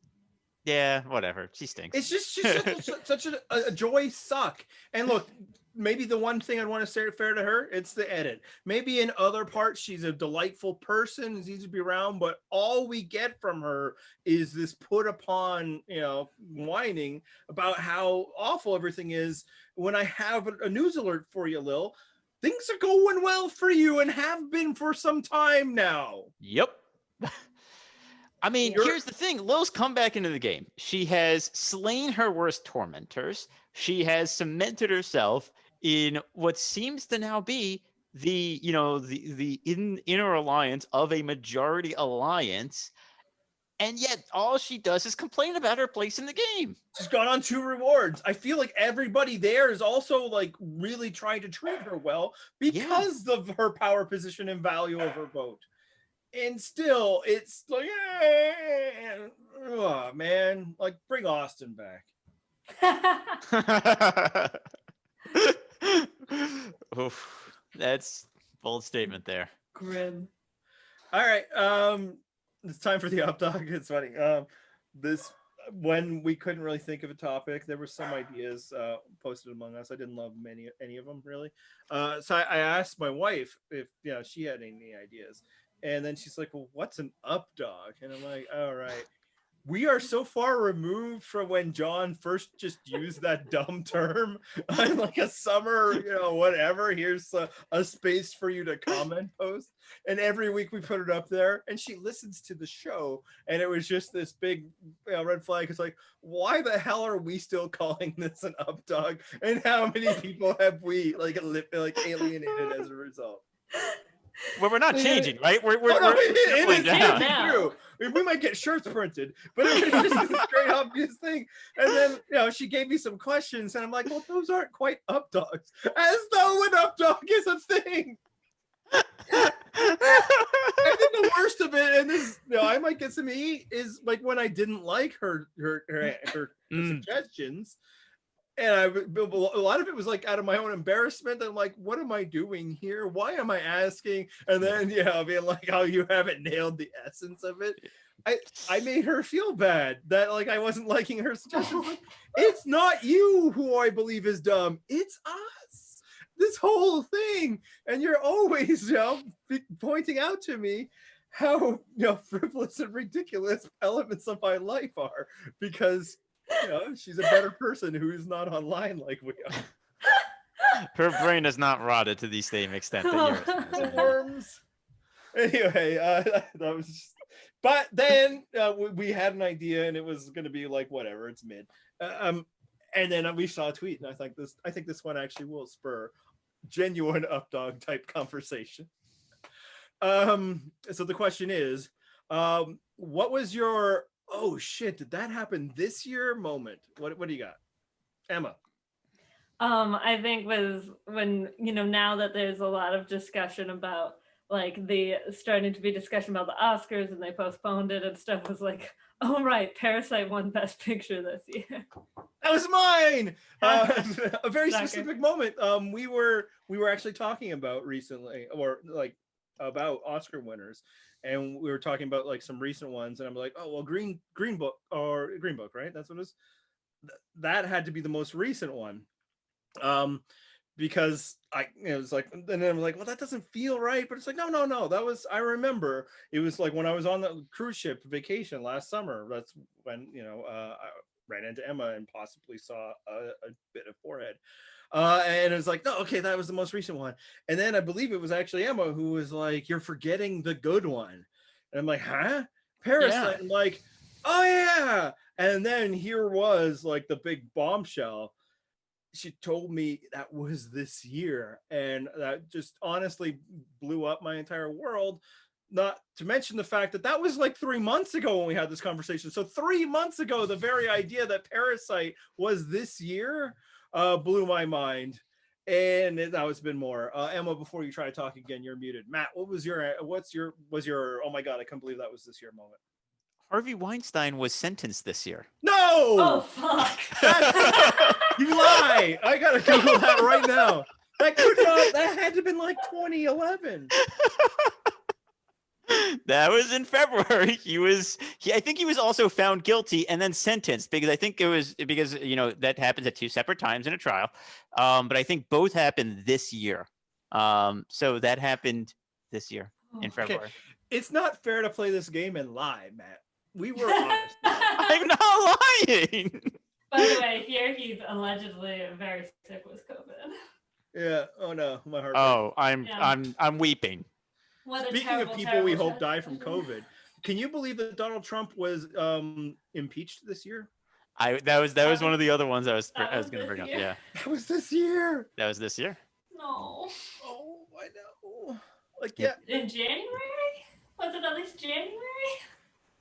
Yeah, whatever. She stinks. It's just she's such a joy suck. And look, maybe the one thing I'd want to say fair to her, it's the edit. Maybe in other parts she's a delightful person, is easy to be around, but all we get from her is this put upon, you know, whining about how awful everything is. When I have a news alert for you, Lil, things are going well for you and have been for some time now. Yep. I mean, here's the thing. Lil's come back into the game. She has slain her worst tormentors. She has cemented herself in what seems to now be the inner alliance of a majority alliance. And yet all she does is complain about her place in the game. She's gone on 2 rewards. I feel like everybody there is also like really trying to treat her well because of her power position and value of her vote. And still, it's like, oh man, like bring Austin back. Oof, that's a bold statement there. Grim. All right, it's time for the Updog. It's funny. When we couldn't really think of a topic, there were some ideas posted among us. I didn't love any of them really. So I asked my wife if she had any ideas. And then she's like, well, what's an Updog? And I'm like, all right. We are so far removed from when John first just used that dumb term. Like a summer, whatever. Here's a space for you to comment post. And every week we put it up there. And she listens to the show. And it was just this big red flag. It's like, why the hell are we still calling this an Updog? And how many people have we like alienated as a result? Well, we're not changing, right? It is true. We might get shirts printed, but it was just a straight obvious thing. And then, she gave me some questions, and I'm like, well, those aren't quite Updogs. As though an Updog is a thing. And then the worst of it, and this, I might get some heat, is like when I didn't like her suggestions. And a lot of it was like out of my own embarrassment. I'm like, what am I doing here? Why am I asking? And then, being like, oh, you haven't nailed the essence of it. I made her feel bad that like I wasn't liking her suggestions. Like, it's not you who I believe is dumb. It's us. This whole thing. And you're always, pointing out to me how frivolous and ridiculous elements of my life are, because she's a better person who's not online like we are. Her brain is not rotted to the same extent that yours is. Worms. Anyway, that was just, but then we had an idea, and it was going to be like, whatever, it's mid. And then we saw a tweet, and I think this one actually will spur genuine Updog type conversation. So the question is, what was your oh shit, did that happen this year moment? What do you got, Emma? I think was when, now that there's a lot of discussion about like the starting to be discussion about the Oscars, and they postponed it and stuff, was like, oh right, Parasite won Best Picture this year. That was mine. A very specific moment. We were actually talking about recently, or like about Oscar winners, and we were talking about like some recent ones, and I'm like, oh well, Green Book, right? That's what it is. That had to be the most recent one, because it was like, and then I'm like, well, that doesn't feel right, but it's like, no, that was, I remember it was like when I was on the cruise ship vacation last summer. That's when I ran into Emma and possibly saw a bit of forehead. And it was like, no, okay, that was the most recent one. And then I believe it was actually Emma who was like, you're forgetting the good one. And I'm like, huh? Parasite. Yeah. I'm like, oh yeah. And then here was like the big bombshell. She told me that was this year. And that just honestly blew up my entire world. Not to mention the fact that that was like 3 months ago when we had this conversation. So 3 months ago, the very idea that Parasite was this year blew my mind. And now it's been more. Emma, before you try to talk again, you're muted. Matt, was your oh my God, I can't believe that was this year moment? Harvey Weinstein was sentenced this year. No! Oh, fuck. You lie. I got to Google that right now. That had to have been like 2011. That was in February. I think he was also found guilty and then sentenced, because I think it was because, that happens at two separate times in a trial. But I think both happened this year. So that happened this year in February. Okay. It's not fair to play this game and lie, Matt. We were honest. I'm not lying. By the way, here he's allegedly very sick with COVID. Yeah. Oh no, my heart. Oh, I'm weeping. Speaking of people we hope die from COVID, can you believe that Donald Trump was impeached this year? That was one of the other ones I was going to bring up. Yeah. That was this year. That was this year. No. Oh, I know. Like, yeah. In January? Was it at least January?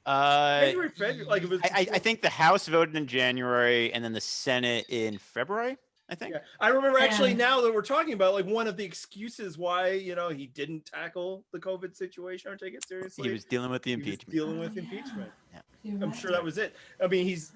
February. Like it was. I think the House voted in January, and then the Senate in February, I think. Yeah. I remember actually, now that we're talking about, like, one of the excuses why he didn't tackle the COVID situation or take it seriously. He was dealing with the impeachment. Yeah. I'm sure that was it. I mean, he's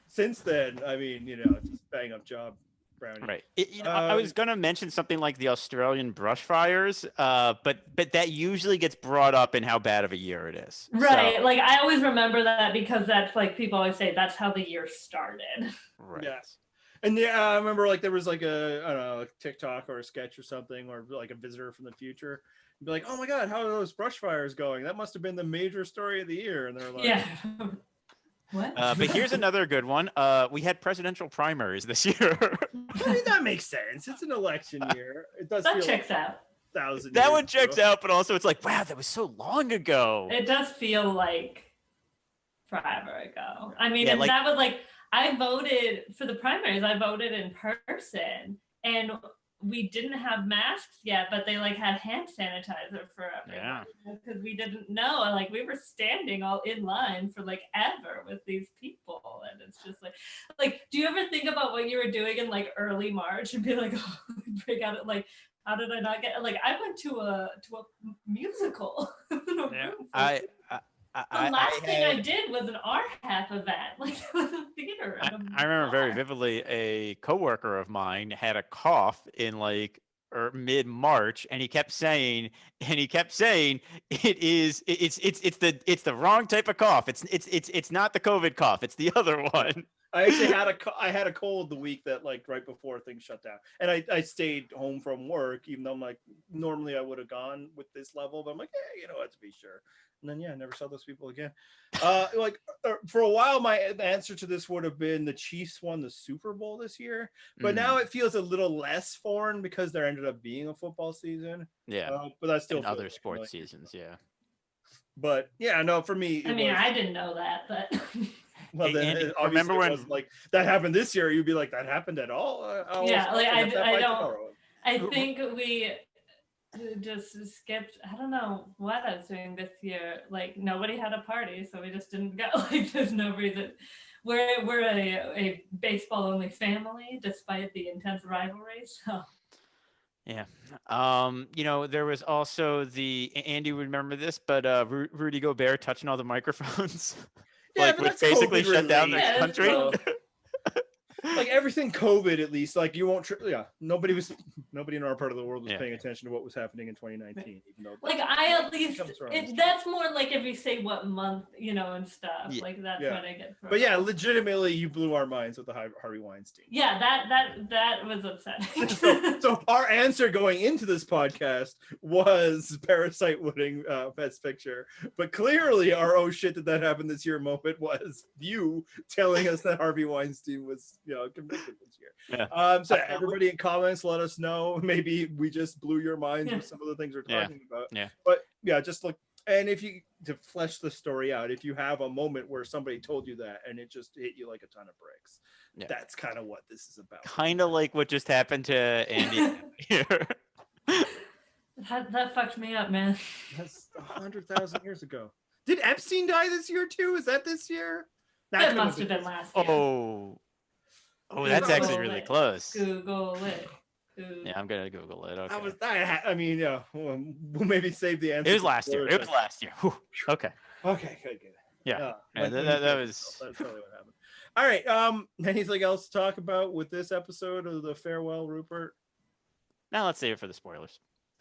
since then. I mean, just bang up job. Brownie. Right. I was going to mention something like the Australian brush fires, but that usually gets brought up in how bad of a year it is. Right. So, like, I always remember that because that's like, people always say that's how the year started. Right. Yes. And I remember like there was like a, I don't know, like TikTok or a sketch or something, or like a visitor from the future. Be like, oh my God, how are those brush fires going? That must have been the major story of the year. And they're like, yeah. What? But here's another good one. We had presidential primaries this year. I mean, that makes sense. It's an election year. It does. That checks out. That one checks out, but also it's like, wow, that was so long ago. It does feel like forever ago. I mean, and that was like, I voted for the primaries. I voted in person, and we didn't have masks yet, but they like had hand sanitizer for everyone because we didn't know. Like, we were standing all in line for like ever with these people, and it's just like, do you ever think about what you were doing in like early March and be like, oh, break out it? Like, how did I not get? Like, I went to a musical. The last thing I did was an RHAP event, like it was a theater. I remember very vividly a coworker of mine had a cough in like mid-March, and he kept saying it's the wrong type of cough. It's not the COVID cough. It's the other one. I actually had a cold the week that like right before things shut down, and I stayed home from work, even though I'm like normally I would have gone with this level, but I'm like, you know what, to be sure. And then I never saw those people again. For a while, my answer to this would have been the Chiefs won the Super Bowl this year, but now it feels a little less foreign because there ended up being a football season. Yeah, but that's still other sports seasons. Yeah, but yeah, no, for me, I didn't know that, but. Well, then Andy, remember when like that happened this year? You'd be like, that happened at all? I don't. I think we just skipped. I don't know what I was doing this year. Like nobody had a party, so we just didn't go. Like there's no reason. We're a baseball only family, despite the intense rivalry. So. Yeah. There was also Andy would remember this, but Rudy Gobert touching all the microphones. Yeah, which basically shut down the country. Like everything COVID, at least, like you won't. Nobody in our part of the world was paying attention to what was happening in 2019. Even though that's more like if you say what month, and stuff. Yeah. Like that's what I get. But yeah, legitimately, you blew our minds with the Harvey Weinstein. Yeah, that was upsetting. so our answer going into this podcast was Parasite winning Best Picture, but clearly our oh shit did that happen this year moment was you telling us that Harvey Weinstein was convicted this year. Yeah. So everybody in comments, let us know. Maybe we just blew your minds with some of the things we're talking about. Yeah. But yeah, just look. And if you to flesh the story out, if you have a moment where somebody told you that and it just hit you like a ton of bricks, that's kind of what this is about. Kind of like what just happened to Andy here. That fucked me up, man. That's 100,000 years ago. Did Epstein die this year too? Is that this year? That must have been last year. Oh, that's actually really close. Google it. Yeah, I'm gonna Google it. Okay. We'll maybe save the answer. It was last year. Whew. Okay. Okay, good. Yeah, that was. That's probably what happened. All right. Anything else to talk about with this episode of the Farewell, Rupert? Now let's save it for the spoilers.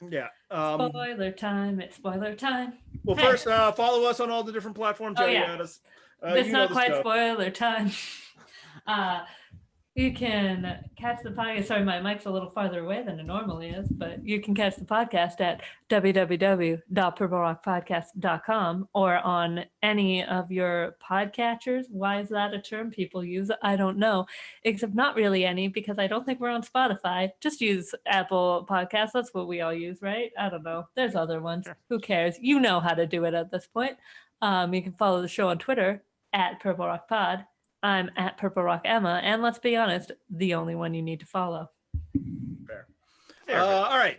Yeah. Spoiler time. It's spoiler time. Well, first, follow us on all the different platforms. It's not quite spoiler time. You can catch the podcast. Sorry, my mic's a little farther away than it normally is, but you can catch the podcast at www.purplerockpodcast.com or on any of your podcatchers. Why is that a term people use? I don't know, except not really any, because I don't think we're on Spotify. Just use Apple Podcasts. That's what we all use, right? I don't know. There's other ones. Sure. Who cares? You know how to do it at this point. You can follow the show on Twitter at Purple Rock Pod. I'm at Purple Rock Emma, and let's be honest, the only one you need to follow. Fair. All right.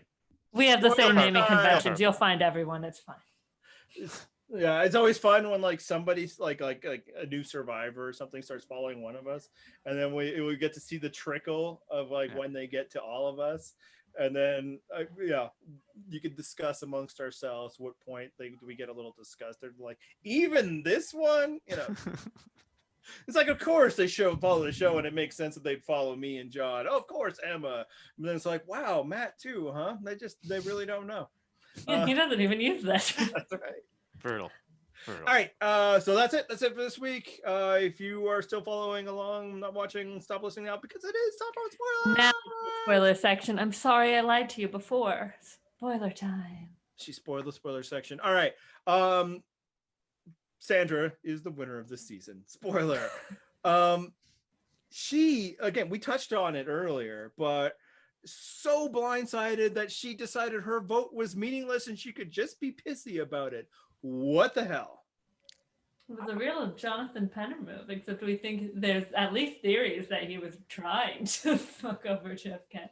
We have the same naming conventions. You'll find everyone. It's fine. It's always fun when like somebody's like a new survivor or something starts following one of us, and then we get to see the trickle of when they get to all of us, and then you can discuss amongst ourselves what point do we get a little disgusted, like even this one, It's like, of course they follow the show, and it makes sense that they'd follow me and John. Oh, of course, Emma. And then it's like, wow, Matt too, huh? They really don't know. Yeah, he doesn't even use that. That's right. Brutal. All right. So that's it. That's it for this week. If you are still following along, not watching, stop listening now because it is time for spoilers. Now, spoiler section. I'm sorry I lied to you before. Spoiler time. She spoiled the spoiler section. All right. Sandra is the winner of this season. Spoiler. She, again, we touched on it earlier, but so blindsided that she decided her vote was meaningless and she could just be pissy about it. What the hell? It was a real Jonathan Penner move, except we think there's at least theories that he was trying to fuck over Jeff Kent.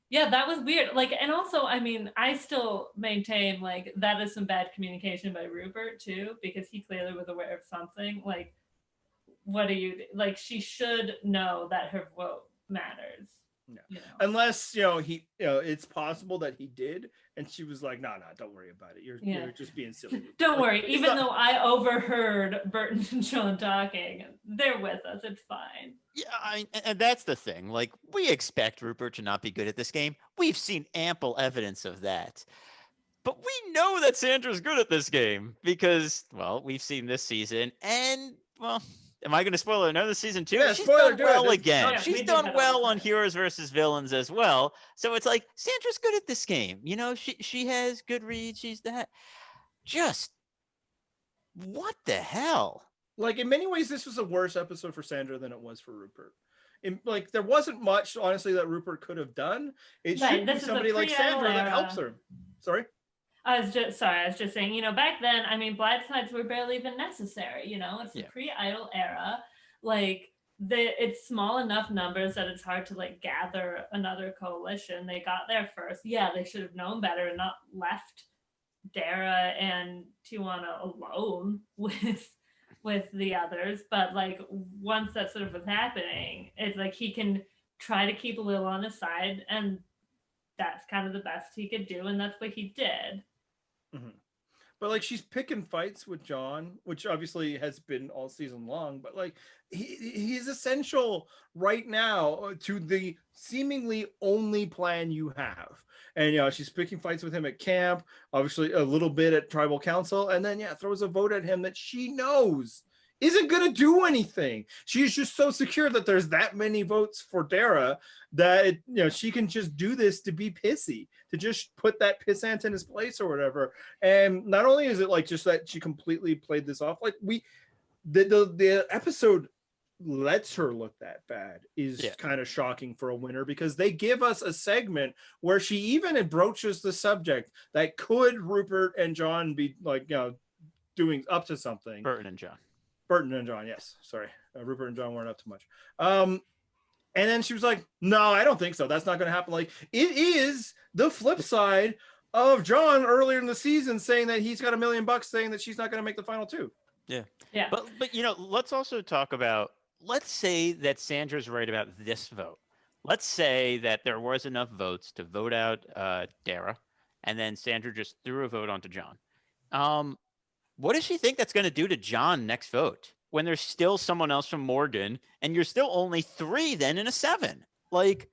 Yeah, that was weird. And also, I mean, I still maintain that is some bad communication by Rupert too, because he clearly was aware of something. What do you she should know that her vote matters. No. You know. Unless he, it's possible that he did, and she was like, "No, don't worry about it. You're just being silly." Don't Like, worry. it's Even not- though I overheard Burton and John talking, they're with us. It's fine. Yeah, and that's the thing. Like, we expect Rupert to not be good at this game. We've seen ample evidence of that. But we know that Sandra's good at this game because, well, we've seen this season. And, well, am I going to spoil another season too? Yeah, She's spoiler, done do it. well This- again. Oh, yeah, we She's did done that all well the on time. heroes versus villains as well. So it's like, Sandra's good at this game. She has good reads. She's that. Just, what the hell? Like, in many ways, this was a worse episode for Sandra than it was for Rupert. Like, there wasn't much, honestly, that Rupert could have done. It Right, should this be is a somebody like pre-idol Sandra that era. helps her. Sorry? I was just saying, back then, I mean, Blindsides were barely even necessary. It's the pre-idol era. Like, it's small enough numbers that it's hard to like gather another coalition. They got there first. Yeah, they should have known better and not left Dara and Tijuana alone with the others. But like once that sort of was happening, it's like he can try to keep Lil on his side, and that's kind of the best he could do, and that's what he did. Mm-hmm. But like, she's picking fights with John, which obviously has been all season long, but like he's essential right now to the seemingly only plan you have. And she's picking fights with him at camp, obviously a little bit at tribal council, and then throws a vote at him that she knows isn't going to do anything. She's just so secure that there's that many votes for Dara that she can just do this to be pissy, to just put that pissant in his place or whatever. And not only is it like just that she completely played this off, like the episode lets her look that bad is kind of shocking for a winner, because they give us a segment where she even broaches the subject that could Rupert and John be like doing up to something. Burton and John, yes. Sorry. Rupert and John weren't up to much. And then she was like, no, I don't think so. That's not going to happen. Like, it is the flip side of John earlier in the season saying that he's got $1 million saying that she's not going to make the final two. Yeah. Yeah. But let's also talk about, let's say that Sandra's right about this vote. Let's say that there was enough votes to vote out Dara, and then Sandra just threw a vote onto John. What does she think that's going to do to John next vote when there's still someone else from Morgan and you're still only 3 then in a 7? Like,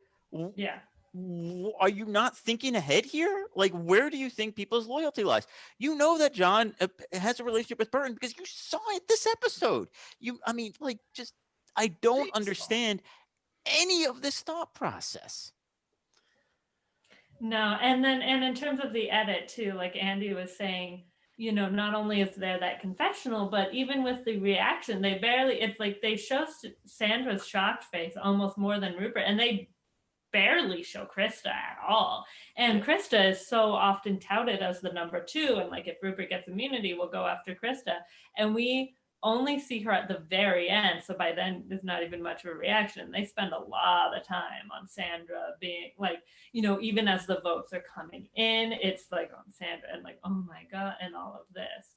yeah. Are you not thinking ahead here? Like, where do you think people's loyalty lies? You know that John has a relationship with Burton because you saw it this episode. I don't understand any of this thought process. No, and in terms of the edit too, like Andy was saying, not only is there that confessional, but even with the reaction, it's like they show Sandra's shocked face almost more than Rupert, and they barely show Christa at all. And Christa is so often touted as the number 2, and like if Rupert gets immunity, we'll go after Christa. And we only see her at the very end, so by then there's not even much of a reaction. They spend a lot of time on Sandra being like, even as the votes are coming in, it's like on Sandra and like, oh my god, and all of this.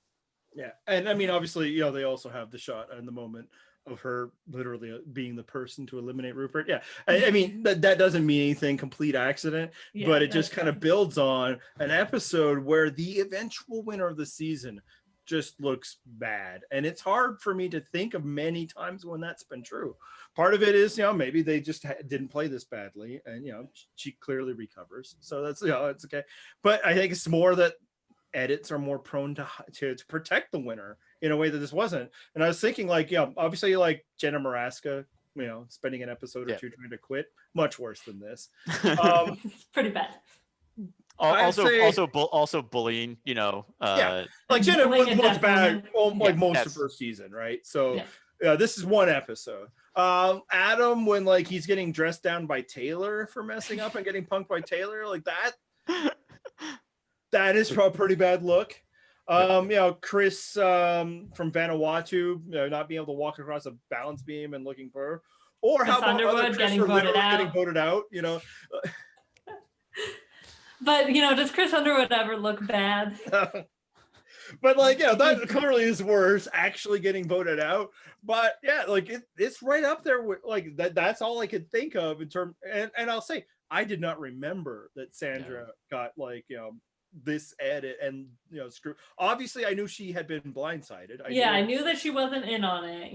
Yeah, and I mean, obviously, they also have the shot in the moment of her literally being the person to eliminate Rupert. Yeah, I mean that doesn't mean anything, complete accident, but it just kind of builds on an episode where the eventual winner of the season just looks bad, and it's hard for me to think of many times when that's been true. Part of it is maybe they just didn't play this badly, and she clearly recovers, so that's it's okay. But I think it's more that edits are more prone to protect the winner in a way that this wasn't. And I was thinking like obviously like Jenna Maraska spending an episode or two trying to quit, much worse than this. It's pretty bad. Also bullying, like Jenna was bad like most that's of her season, right? So this is one episode. Adam, when like he's getting dressed down by Taylor for messing up and getting punked by Taylor, like that is a pretty bad look. Chris from Vanuatu, not being able to walk across a balance beam and looking for her. Or how about other Chris getting voted out, But does Chris Underwood ever look bad? But like, yeah, that clearly is worse, actually getting voted out. But yeah, like it's right up there with like that's all I could think of in terms. And I'll say I did not remember that Sandra got like this edit and screw. Obviously, I knew she had been blindsided. I knew that she wasn't in on it,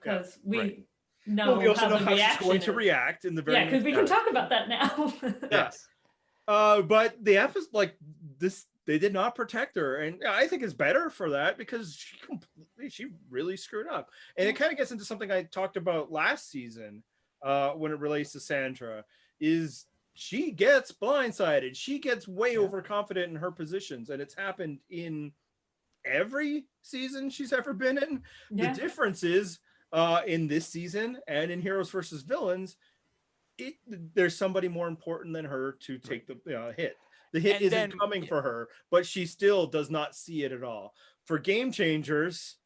because we know we also how know the how she's reaction going to is. react in the very because we can talk about that now. Yes. But the episode like this, they did not protect her, and I think it's better for that because she really screwed up. And it kind of gets into something I talked about last season when it relates to Sandra. Is she gets blindsided, she gets way overconfident in her positions, and it's happened in every season she's ever been in. The difference is in this season and in Heroes versus Villains, there's somebody more important than her to take the hit. The hit isn't coming for her, but she still does not see it at all. For Game Changers,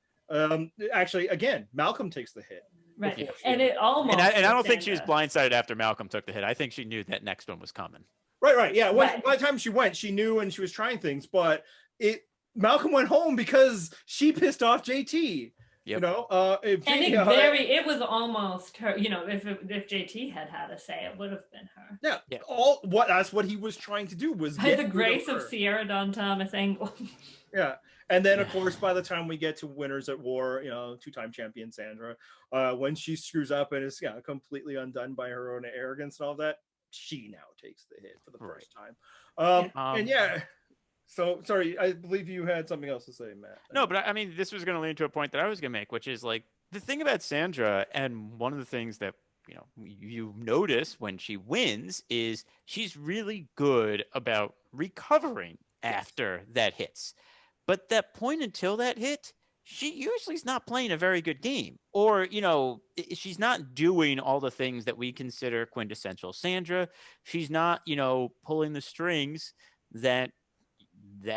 actually, again, Malcolm takes the hit. Right, and it almost. And I don't think she was blindsided after Malcolm took the hit. I think she knew that next one was coming. Right. Yeah. By the time she went, she knew and she was trying things, but Malcolm went home because she pissed off JT. Yep. It was almost her. If JT had a say, it would have been her. Yeah. That's what he was trying to do was get the grace of Sierra Dawn Thomas angle. Yeah. And then, of course, by the time we get to Winners at War, two-time champion Sandra, when she screws up and is completely undone by her own arrogance and all that, she now takes the hit for the first time. So, sorry, I believe you had something else to say, Matt. No, but I mean, this was going to lead to a point that I was going to make, which is like the thing about Sandra, and one of the things that you notice when she wins is she's really good about recovering after that hits. But that point until that hit, she usually is not playing a very good game. Or, she's not doing all the things that we consider quintessential Sandra. She's not, pulling the strings that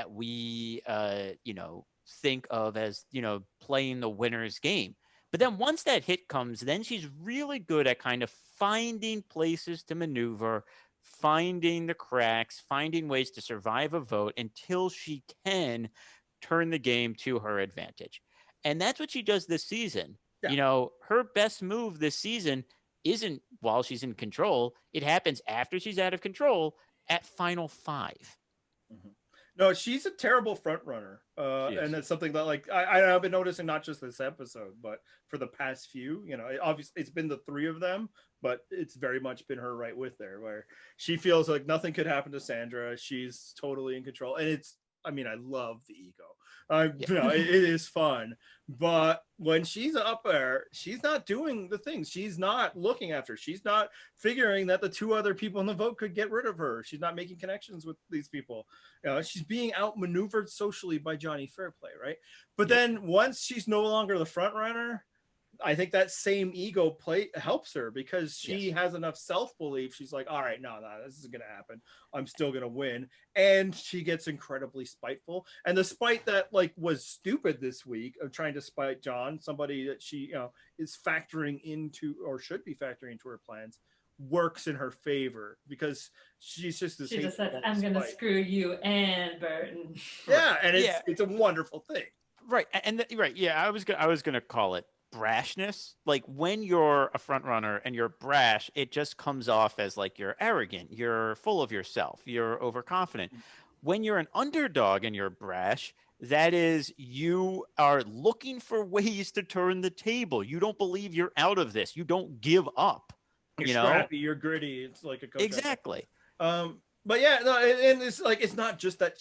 we, think of as, playing the winner's game. But then once that hit comes, then she's really good at kind of finding places to maneuver, finding the cracks, finding ways to survive a vote until she can turn the game to her advantage. And that's what she does this season. Yeah. Her best move this season isn't while she's in control. It happens after she's out of control at Final 5. Mm-hmm. No, she's a terrible front runner. And it's something that I've been noticing not just this episode, but for the past few, obviously it's been the three of them, but it's very much been her right with there, where she feels like nothing could happen to Sandra. She's totally in control. And I love the ego. It is fun. But when she's up there, she's not doing the things. She's not looking after. She's not figuring that the two other people in the vote could get rid of her. She's not making connections with these people. She's being outmaneuvered socially by Johnny Fairplay, right? But then once she's no longer the front runner, I think that same ego play helps her because she has enough self-belief. She's like, all right, no, this isn't going to happen. I'm still going to win. And she gets incredibly spiteful. And the spite that was stupid this week of trying to spite John, somebody that she is factoring into or should be factoring into her plans, works in her favor because she's just this. She just says, I'm going to screw you and Burton. Yeah. And it's a wonderful thing. Right. And Yeah. I was going to call it brashness. Like when you're a front runner and you're brash, it just comes off as you're arrogant, you're full of yourself, you're overconfident. When you're an underdog and you're brash, that is, you are looking for ways to turn the table. You don't believe you're out of this. You don't give up. You're scrappy, you're gritty. It's like a coach. Exactly. But and it's not just that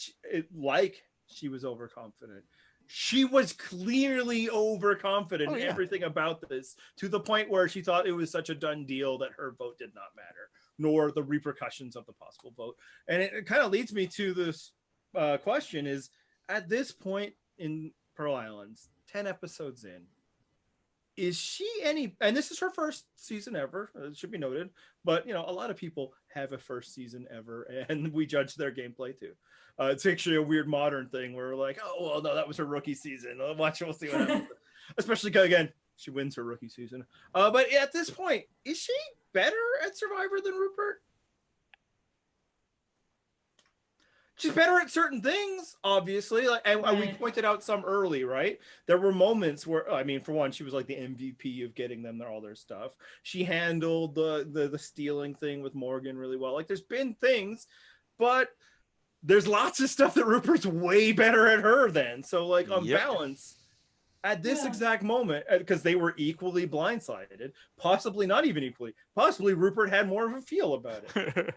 she was overconfident. She was clearly overconfident in everything about this, to the point where she thought it was such a done deal that her vote did not matter, nor the repercussions of the possible vote. And it kind of leads me to this question is, at this point in Pearl Islands, 10 episodes in, is she and this is her first season ever, it should be noted, but a lot of people have a first season ever and we judge their gameplay too. It's actually a weird modern thing where we're like, oh well, no, that was her rookie season, we'll see what happens. Especially because, again, she wins her rookie season, but at this point, is she better at Survivor than Rupert? She's better at certain things, obviously. Like, and we Right. pointed out some early, right? There were moments where, I mean, for one, she was like the MVP of getting them all their stuff. She handled the stealing thing with Morgan really well. Like, there's been things, but there's lots of stuff that Rupert's way better at her than. So, like, on Yep. balance, at this Yeah. exact moment, because they were equally blindsided, possibly not even equally, possibly Rupert had more of a feel about it.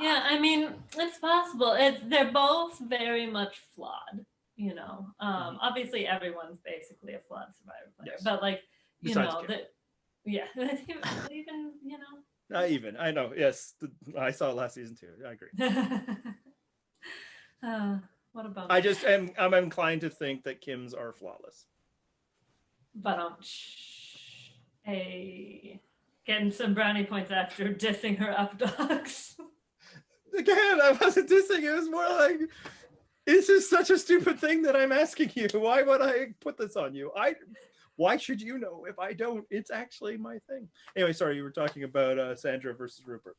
Yeah, I mean, it's possible. They're both very much flawed, you know. Obviously everyone's basically a flawed Survivor player. Yes. But like, you Besides know, Kim. that yeah, even, you know. Not even. I know. Yes, I saw it last season too. I agree. What about I'm inclined to think that Kim's are flawless. but hey, getting some brownie points after dissing her updogs. Again, I wasn't dissing. It was more like, this is such a stupid thing that I'm asking you. Why would I put this on you? Why should you know if I don't? It's actually my thing. Anyway, sorry, you were talking about Sandra versus Rupert.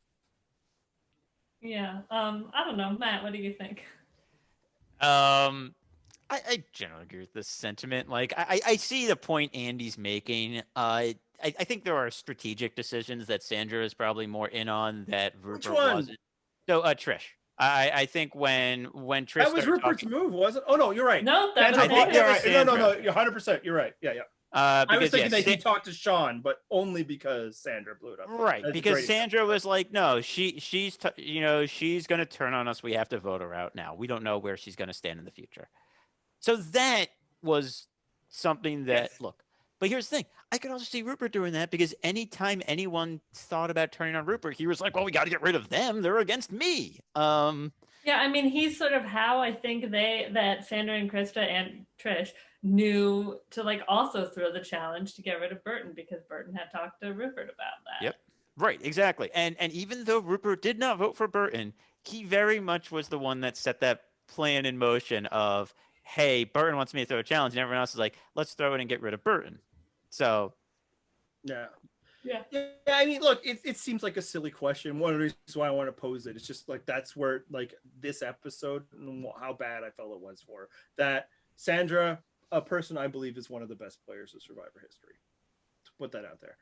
Yeah. I don't know, Matt. What do you think? I generally agree with this sentiment. Like, I see the point Andy's making. I think there are strategic decisions that Sandra is probably more in on that Rupert one? wasn't. So, Trish. I think when Trish That was started Rupert's talking, move, wasn't it? Oh no, you're right. No, that Sandra was I think Bullock- that yeah, was right. No, Sandra. you're 100%. You're right. Yeah. because I was thinking yeah, that he talked to Sean, but only because Sandra blew it up. right, That's because great. Sandra was like, no, she's she's going to turn on us. We have to vote her out now. We don't know where she's going to stand in the future. So that was something that Yes. look. But here's the thing: I could also see Rupert doing that because anytime anyone thought about turning on Rupert, he was like, "Well, we got to get rid of them. They're against me." Yeah, I mean, he's sort of how I think that Sandra and Christa and Trish knew to like also throw the challenge to get rid of Burton because Burton had talked to Rupert about that. Yep. Right, exactly. And even though Rupert did not vote for Burton, he very much was the one that set that plan in motion of, hey, Burton wants me to throw a challenge, and everyone else is like, let's throw it and get rid of Burton. So Yeah. Yeah. Yeah, I mean, look, it seems like a silly question. One of the reasons why I want to pose it is just like that's where like this episode and how bad I felt it was for that Sandra, a person I believe is one of the best players of Survivor history. To put that out there.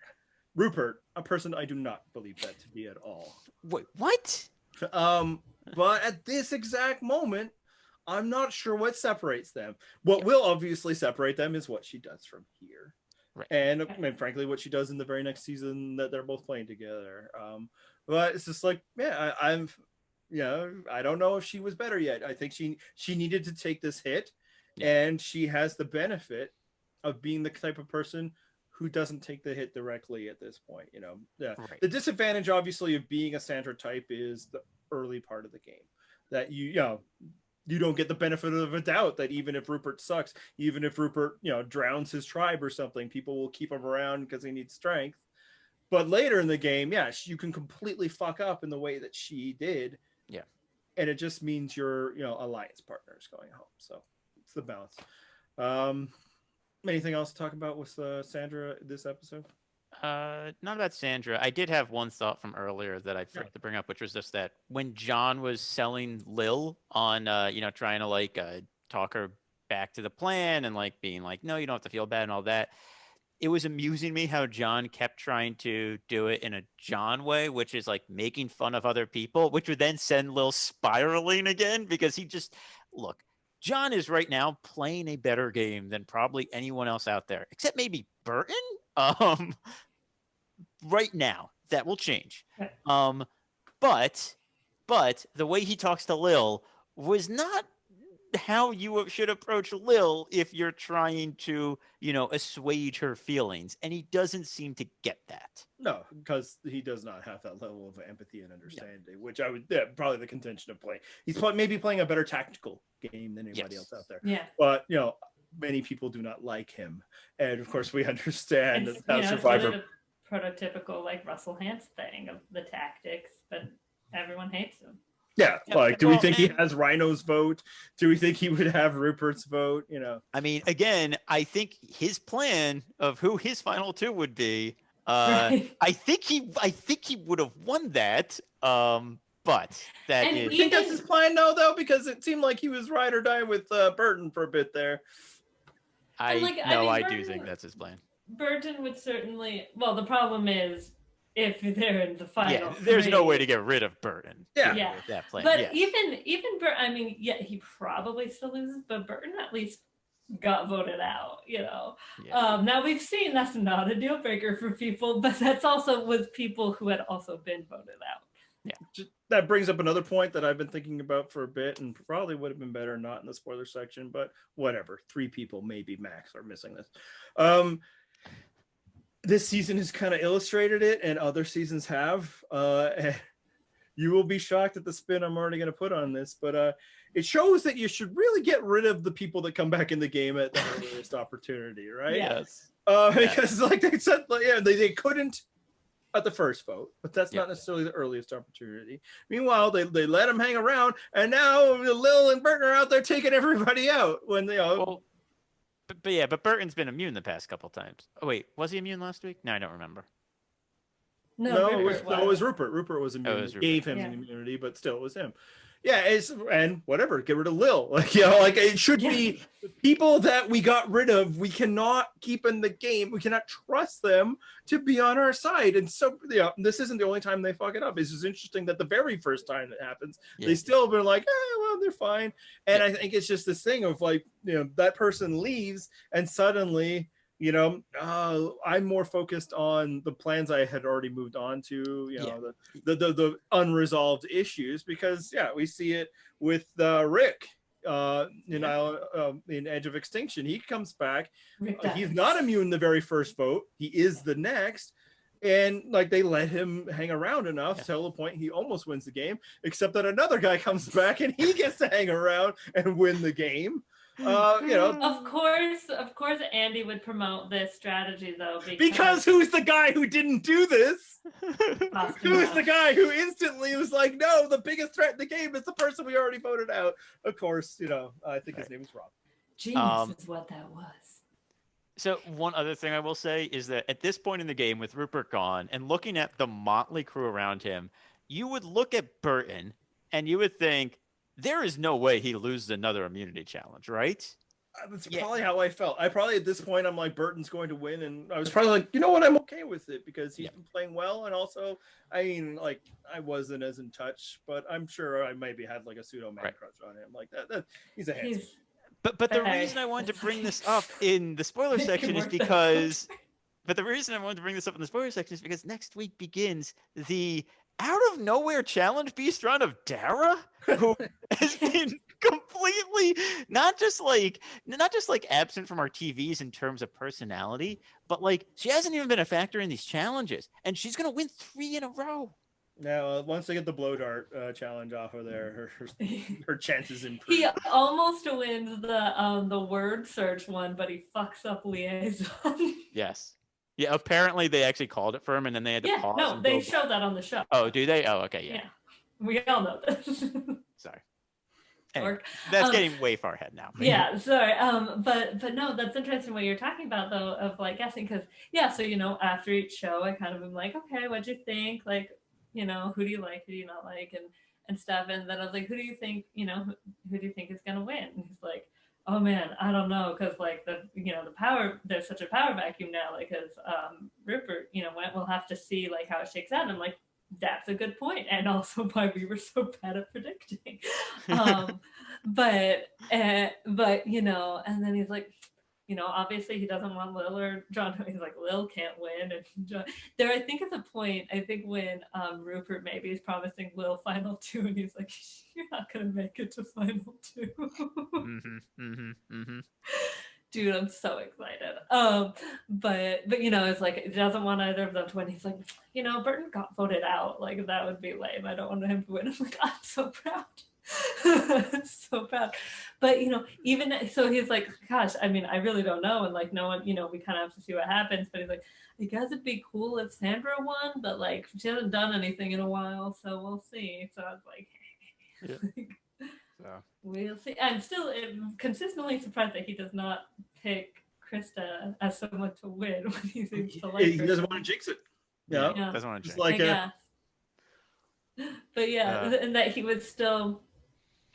Rupert, a person I do not believe that to be at all. wait, what? But at this exact moment, I'm not sure what separates them. What will obviously separate them is what she does from here. Right. And I mean, frankly, what she does in the very next season that they're both playing together. But it's just like, yeah, I don't know if she was better yet. I think she needed to take this hit, and she has the benefit of being the type of person who doesn't take the hit directly at this point. You know, Right. The disadvantage, obviously, of being a Sandra type is the early part of the game that you don't get the benefit of a doubt that even if Rupert sucks, even if Rupert, drowns his tribe or something, people will keep him around because he needs strength. But later in the game, you can completely fuck up in the way that she did. Yeah. And it just means your, alliance partners going home. So it's the balance. Anything else to talk about with Sandra this episode? Not about Sandra. I did have one thought from earlier that I forgot to bring up, which was just that when John was selling Lil on, trying to like talk her back to the plan and like being like, no, you don't have to feel bad and all that. It was amusing me how John kept trying to do it in a John way, which is like making fun of other people, which would then send Lil spiraling again because look, John is right now playing a better game than probably anyone else out there, except maybe Burton. Right now, that will change. But the way he talks to Lil was not how you should approach Lil if you're trying to, assuage her feelings. And he doesn't seem to get that. No, because he does not have that level of empathy and understanding, which I would probably the contention of playing. He's maybe playing a better tactical game than anybody else out there. Yeah. But many people do not like him, and of course we understand It's, how it's Survivor. really the prototypical like Russell Hantz thing of the tactics, but everyone hates him. Yeah, Yeah, like, do we well, think he and- has Rhino's vote? Do we think he would have Rupert's vote? I mean, again, I think his plan of who his final two would be, Right. I think he would have won that. but that And is. You think that's Even- his plan now, though? Because it seemed like he was ride or die with Burton for a bit there. I like, I no, mean, I do Burton- think that's his plan. Burton would certainly. Well, the problem is if they're in the final. Yeah, there's no way to three. get rid of Burton. Yeah. Yeah. with that plan. But yes. even Burton, I mean, yeah, he probably still loses, but Burton at least got voted out. Yeah. Now we've seen that's not a deal breaker for people, but that's also with people who had also been voted out. That brings up another point that I've been thinking about for a bit, and probably would have been better not in the spoiler section, but whatever. 3 people, maybe max, are missing this. This season has kind of illustrated it, and other seasons have. And you will be shocked at the spin I'm already going to put on this, but it shows that you should really get rid of the people that come back in the game at the earliest opportunity, right? Yes. Because like they said, they couldn't at the first vote, but that's Yeah. not necessarily the earliest opportunity. Meanwhile, they let him hang around, and now Lil and Burton are out there taking everybody out when they Well, but Burton's been immune the past couple times. Oh wait, was he immune last week? No, I don't remember. No, it was was. Rupert. Rupert was immune. it was Rupert. Gave him Yeah. immunity, but still, it was him. Yeah, and whatever. Get rid of Lil. Like it should be the people that we got rid of. We cannot keep in the game. We cannot trust them to be on our side. And so, this isn't the only time they fuck it up. It's just interesting that the very first time that happens, Yeah. they still been like, well, they're fine. And I think it's just this thing of like, that person leaves, and suddenly, I'm more focused on the plans I had already moved on to, the unresolved issues, because we see it with Rick in Edge of Extinction. He comes back. He's not immune the very first vote. He is the next. And like they let him hang around enough till the point he almost wins the game, except that another guy comes back and he gets to hang around and win the game. Of course, Andy would promote this strategy though, because who's the guy who didn't do this? Who's the guy who instantly was like, no, the biggest threat in the game is the person we already voted out? Of course, I think his name is Rob. Genius is what that was. So one other thing I will say is that at this point in the game, with Rupert gone and looking at the motley crew around him, you would look at Burton and you would think, there is no way he loses another immunity challenge, right? That's probably how I felt. I probably at this point I'm like, Burton's going to win, and I was probably like, you know what, I'm okay with it because he's been playing well, and also, I mean, like I wasn't as in touch, but I'm sure I maybe had like a pseudo man crush on him, like that. He's a handsome. But the reason I wanted to bring this up in the spoiler section is because, next week begins the out of nowhere challenge beast run of Dara, who has been completely not just like absent from our TVs in terms of personality, but like she hasn't even been a factor in these challenges, and she's gonna win 3 in a row. Now, once they get the blow dart challenge off of there, her chances improve. He almost wins the word search one, but he fucks up liaison. Yes. Yeah, apparently they actually called it for him, and then they had to pause. No, and they go showed back. that on the show. Oh, do they? Oh, okay, yeah. We all know this. Sorry. Anyway, that's getting way far ahead now. Yeah, sorry. But no, that's interesting what you're talking about though, of like guessing, because so after each show, I kind of am like, okay, what'd you think? Like, who do you like, who do you not like, and stuff. And then I was like, who do you think, who do you think is gonna win? And he's like, oh man, I don't know, because like the power, there's such a power vacuum now, like because Rupert, we'll have to see like how it shakes out. And I'm like, that's a good point, and also why we were so bad at predicting. But and then he's like, obviously he doesn't want Lil or John. He's like, Lil can't win, and John. There, I think is a point. I think when Rupert maybe is promising Lil final 2, and he's like, you're not gonna make it to final 2. Dude, I'm so excited. But it's like it doesn't want either of them to win. He's like, Burton got voted out. Like that would be lame. I don't want him to win. I'm like, I'm so proud. So proud. But even so, he's like, gosh, I mean, I really don't know. And like no one, we kind of have to see what happens. But he's like, I guess it'd be cool if Sandra won, but like she hasn't done anything in a while, so we'll see. So I was like, So we'll see. I'm still consistently surprised that he does not pick Christa as someone to win when he seems to like her. He doesn't want to jinx it. doesn't want to Just change. like But yeah, and that he was still.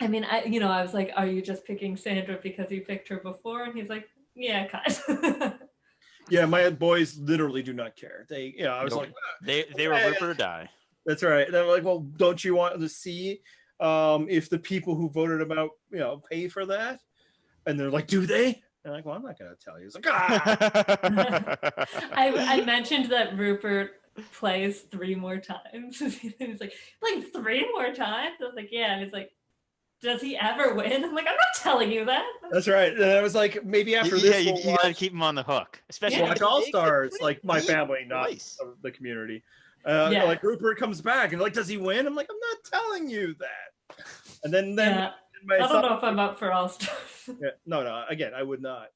I mean, I was like, "Are you just picking Sandra because you picked her before?" And he's like, "Yeah, kind of." Yeah, my boys literally do not care. They, I was Nope. like, They were Rupert or die. that's right. And I'm like, well, don't you want to see if the people who voted him out, pay for that? And they're like, do they? And I'm like, well, I'm not going to tell you. It's like, I mentioned that Rupert plays 3 more times. He's like, playing 3 more times? I was like, yeah. And he's like, does he ever win? I'm like, I'm not telling you that. That's right. And I was like, maybe after Yeah, this, you gotta keep him on the hook, especially watch All Stars, like my family, not Nice. the community. Yeah. Like Rupert comes back and like, does he win? I'm like, I'm not telling you that. And then Yeah. I don't know if I'm up for All Stars. Yeah, no. Again, I would not.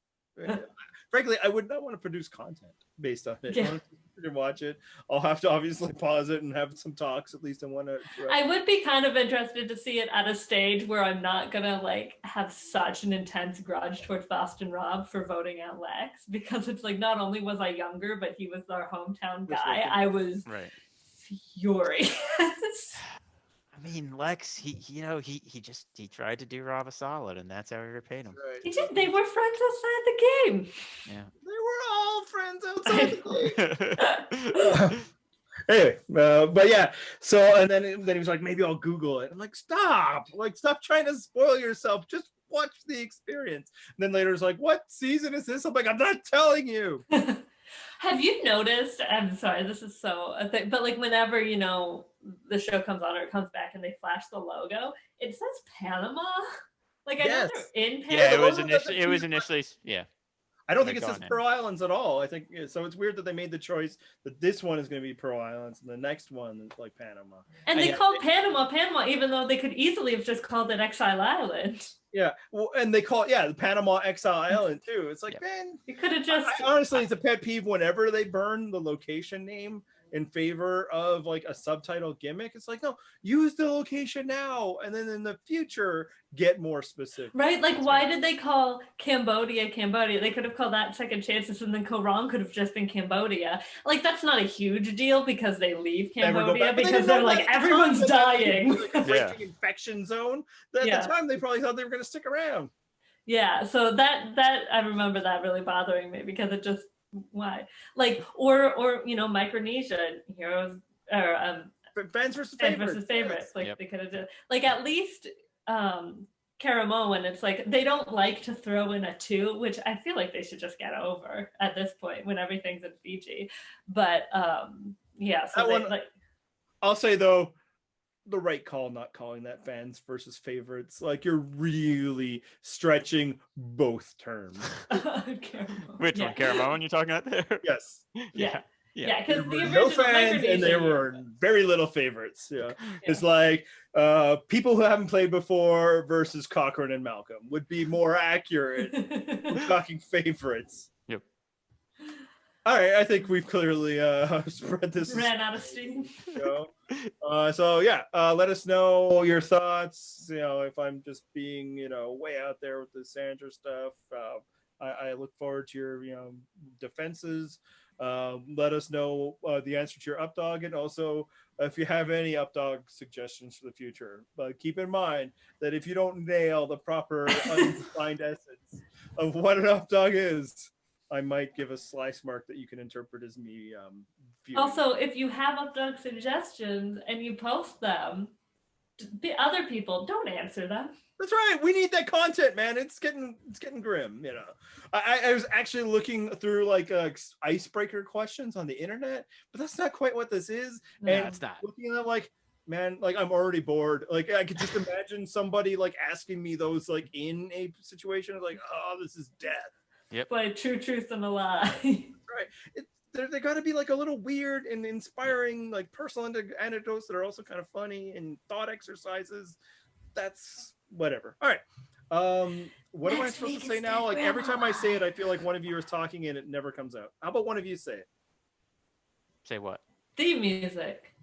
Frankly, I would not want to produce content based on it. Yeah. I want to watch it. I'll have to obviously pause it and have some talks. At least I want to. I would be kind of interested to see it at a stage where I'm not gonna like have such an intense grudge towards Boston Rob for voting out Lex, because it's like not only was I younger, but he was our hometown guy. I was furious. I mean, Lex, he tried to do Rob a solid, and that's how we repaid him. Right. He did. They were friends outside the game. Yeah. They were all friends outside the game. Anyway, but yeah. So and then he was like, maybe I'll Google it. I'm like, stop trying to spoil yourself. Just watch the experience. And then later it's like, what season is this? I'm like, I'm not telling you. Have you noticed? I'm sorry, this is so a thing, but like whenever the show comes on or it comes back and they flash the logo, it says Panama. Like I know they're in Panama. Yeah, it was initially. Yeah. I don't think it says Pearl Islands at all. I think so. It's weird that they made the choice that this one is going to be Pearl Islands and the next one is like Panama. And they called Panama, even though they could easily have just called it Exile Island. Yeah, well, and they call it the Panama Exile Island too. It's like, man, you could have just. Honestly, it's a pet peeve whenever they burn the location name in favor of like a subtitle gimmick. It's like, no, use the location now, and then in the future get more specific. Right? Like, why did they call Cambodia Cambodia? They could have called that Second Chances, and then Korong could have just been Cambodia. Like, that's not a huge deal because they leave Cambodia because they're like, everyone's dying. Like a raging infection zone. At the time, they probably thought they were going to stick around. Yeah, so that I remember that really bothering me because it just why like or Micronesia heroes or fans versus favorites. Like they could have done like at least Caramoan, it's like they don't like to throw in a 2, which I feel like they should just get over at this point when everything's in Fiji. But so I'll say though, the right call not calling that fans versus favorites. Like you're really stretching both terms. Which one, Caramoan you're talking about there? Yes. Yeah, because the no fans and there were very little favorites. It's like people who haven't played before versus Cochrane and Malcolm would be more accurate. We're talking favorites. Yep. All right, I think we've clearly spread this. Ran out of steam. So let us know your thoughts. If I'm just being way out there with the Sandra stuff. I look forward to your defenses. Let us know the answer to your Updog, and also if you have any Updog suggestions for the future. But keep in mind that if you don't nail the proper undefined essence of what an Updog is, I might give a slice mark that you can interpret as me. Also, if you have Updog suggestions and you post them, the other people don't answer them. That's right. We need that content, man. It's getting grim. I was actually looking through like icebreaker questions on the internet, but that's not quite what this is. No, and it's not. Looking at like, man, like I'm already bored. Like I could just imagine somebody like asking me those like in a situation like, oh, this is death. Yep. Like true truth and a lie. Right. They got to be like a little weird and inspiring, like personal anecdotes that are also kind of funny and thought exercises. That's whatever. All right. What am I supposed to say now? Like every time I say it, I feel like one of you is talking and it never comes out. How about one of you say it? Say what? Theme music.